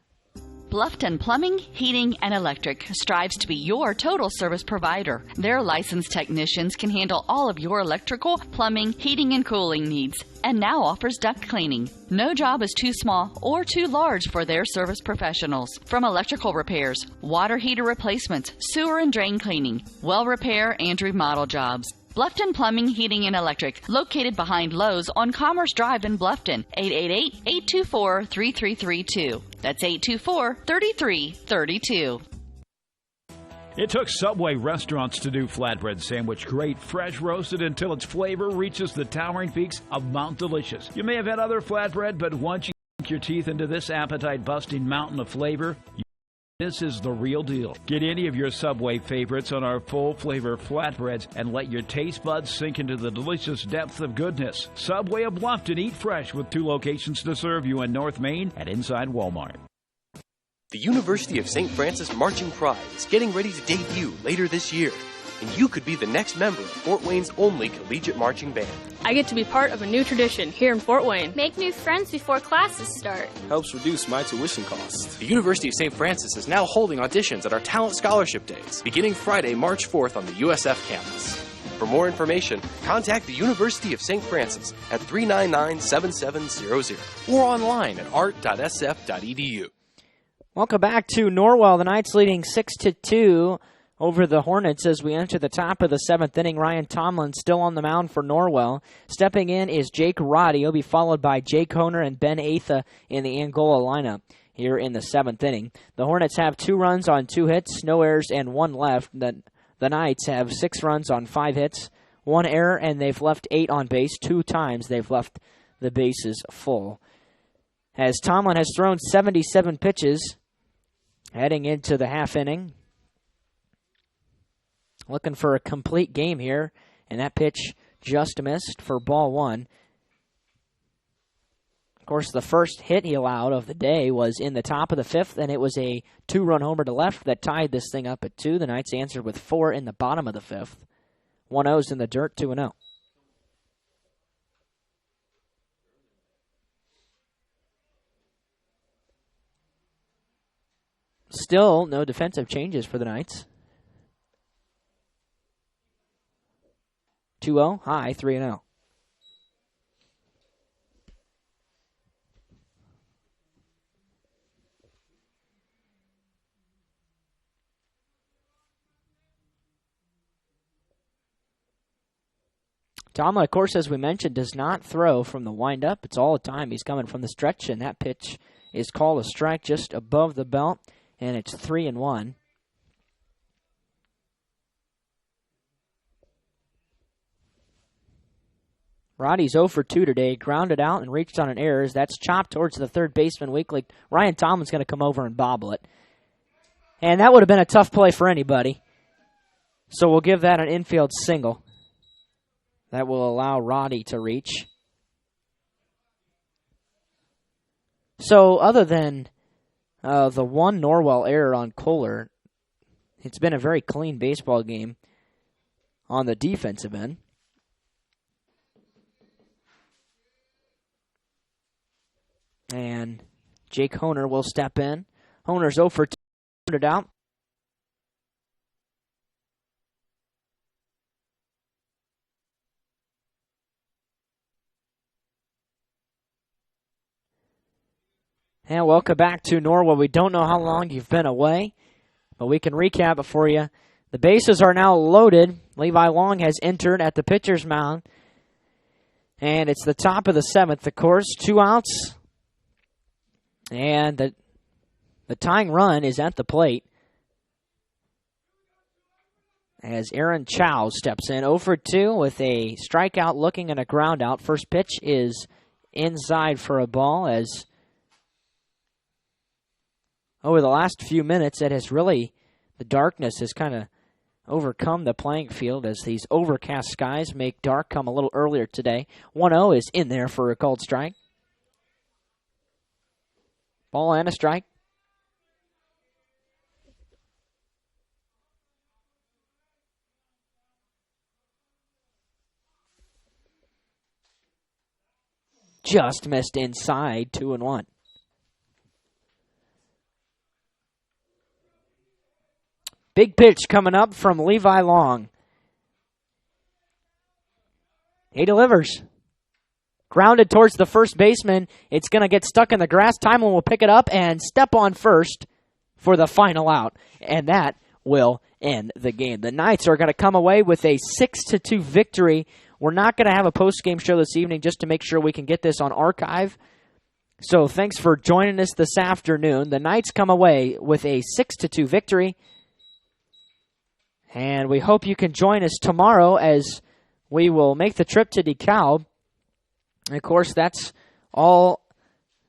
Bluffton Plumbing, Heating, and Electric strives to be your total service provider. Their licensed technicians can handle all of your electrical, plumbing, heating, and cooling needs, and now offers duct cleaning. No job is too small or too large for their service professionals. From electrical repairs, water heater replacements, sewer and drain cleaning, well repair, and remodel jobs. Bluffton Plumbing, Heating, and Electric, located behind Lowe's on Commerce Drive in Bluffton, 888-824-3332. That's 824-3332. It took Subway restaurants to do flatbread sandwich great, fresh roasted until its flavor reaches the towering peaks of Mount Delicious. You may have had other flatbread, but once you sink your teeth into this appetite-busting mountain of flavor, this is the real deal. Get any of your Subway favorites on our full-flavor flatbreads and let your taste buds sink into the delicious depth of goodness. Subway of Bluffton, eat fresh with 2 locations to serve you in North Main and inside Walmart. The University of St. Francis Marching Pride is getting ready to debut later this year, and you could be the next member of Fort Wayne's only collegiate marching band. I get to be part of a new tradition here in Fort Wayne. Make new friends before classes start. Helps reduce my tuition costs. The University of St. Francis is now holding auditions at our Talent Scholarship Days, beginning Friday, March 4th on the USF campus. For more information, contact the University of St. Francis at 399-7700 or online at art.sf.edu. Welcome back to Norwell. The Knights leading 6-2 over the Hornets as we enter the top of the 7th inning. Ryan Tomlin still on the mound for Norwell. Stepping in is Jake Roddy. He'll be followed by Jake Honer and Ben Atha in the Angola lineup here in the 7th inning. The Hornets have 2 runs on 2 hits, no errors, and 1 left. The Knights have 6 runs on 5 hits, 1 error, and they've left 8 on base. 2 times they've left the bases full. As Tomlin has thrown 77 pitches, heading into the half inning, looking for a complete game here, and that pitch just missed for ball 1. Of course, the first hit he allowed of the day was in the top of the 5th, and it was a 2-run homer to left that tied this thing up at 2. The Knights answered with 4 in the bottom of the 5th. 1-0's in the dirt, 2-0. Still no defensive changes for the Knights. 2-0, high, 3-0. Tomlin, of course, as we mentioned, does not throw from the windup. It's all the time. He's coming from the stretch, and that pitch is called a strike just above the belt. And it's 3-1. Roddy's 0 for 2 today. Grounded out and reached on an error. That's chopped towards the third baseman weakly. Ryan Tomlin's going to come over and bobble it. And that would have been a tough play for anybody. So we'll give that an infield single. That will allow Roddy to reach. So other than the one Norwell error on Kohler, it's been a very clean baseball game on the defensive end. And Jake Honer will step in. Honer's 0 for 2, it out. And welcome back to Norwell. We don't know how long you've been away, but we can recap it for you. The bases are now loaded. Levi Long has entered at the pitcher's mound. And it's the top of the 7th, of course. 2 outs. And the tying run is at the plate as Aaron Chow steps in. 0 for 2 with a strikeout looking and a ground out. First pitch is inside for a ball as over the last few minutes, it has really, the darkness has kind of overcome the playing field as these overcast skies make dark come a little earlier today. 1-0 is in there for a called strike. Ball and a strike. Just missed inside, 2-1. Big pitch coming up from Levi Long. He delivers. Grounded towards the first baseman. It's going to get stuck in the grass. Timon will pick it up and step on first for the final out. And that will end the game. The Knights are going to come away with a 6-2 victory. We're not going to have a post-game show this evening just to make sure we can get this on archive. So thanks for joining us this afternoon. The Knights come away with a 6-2 victory. And we hope you can join us tomorrow as we will make the trip to DeKalb. And of course, that's all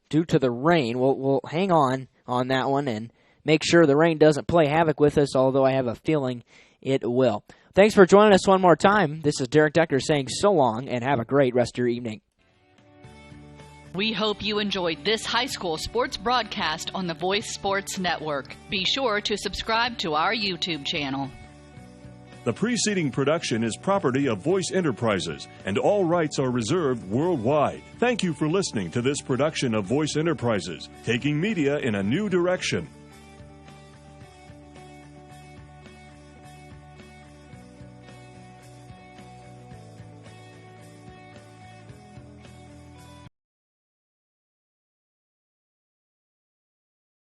due to the rain. We'll hang on that one and make sure the rain doesn't play havoc with us, although I have a feeling it will. Thanks for joining us one more time. This is Derek Decker saying so long and have a great rest of your evening. We hope you enjoyed this high school sports broadcast on the Voice Sports Network. Be sure to subscribe to our YouTube channel. The preceding production is property of Voice Enterprises, and all rights are reserved worldwide. Thank you for listening to this production of Voice Enterprises, taking media in a new direction.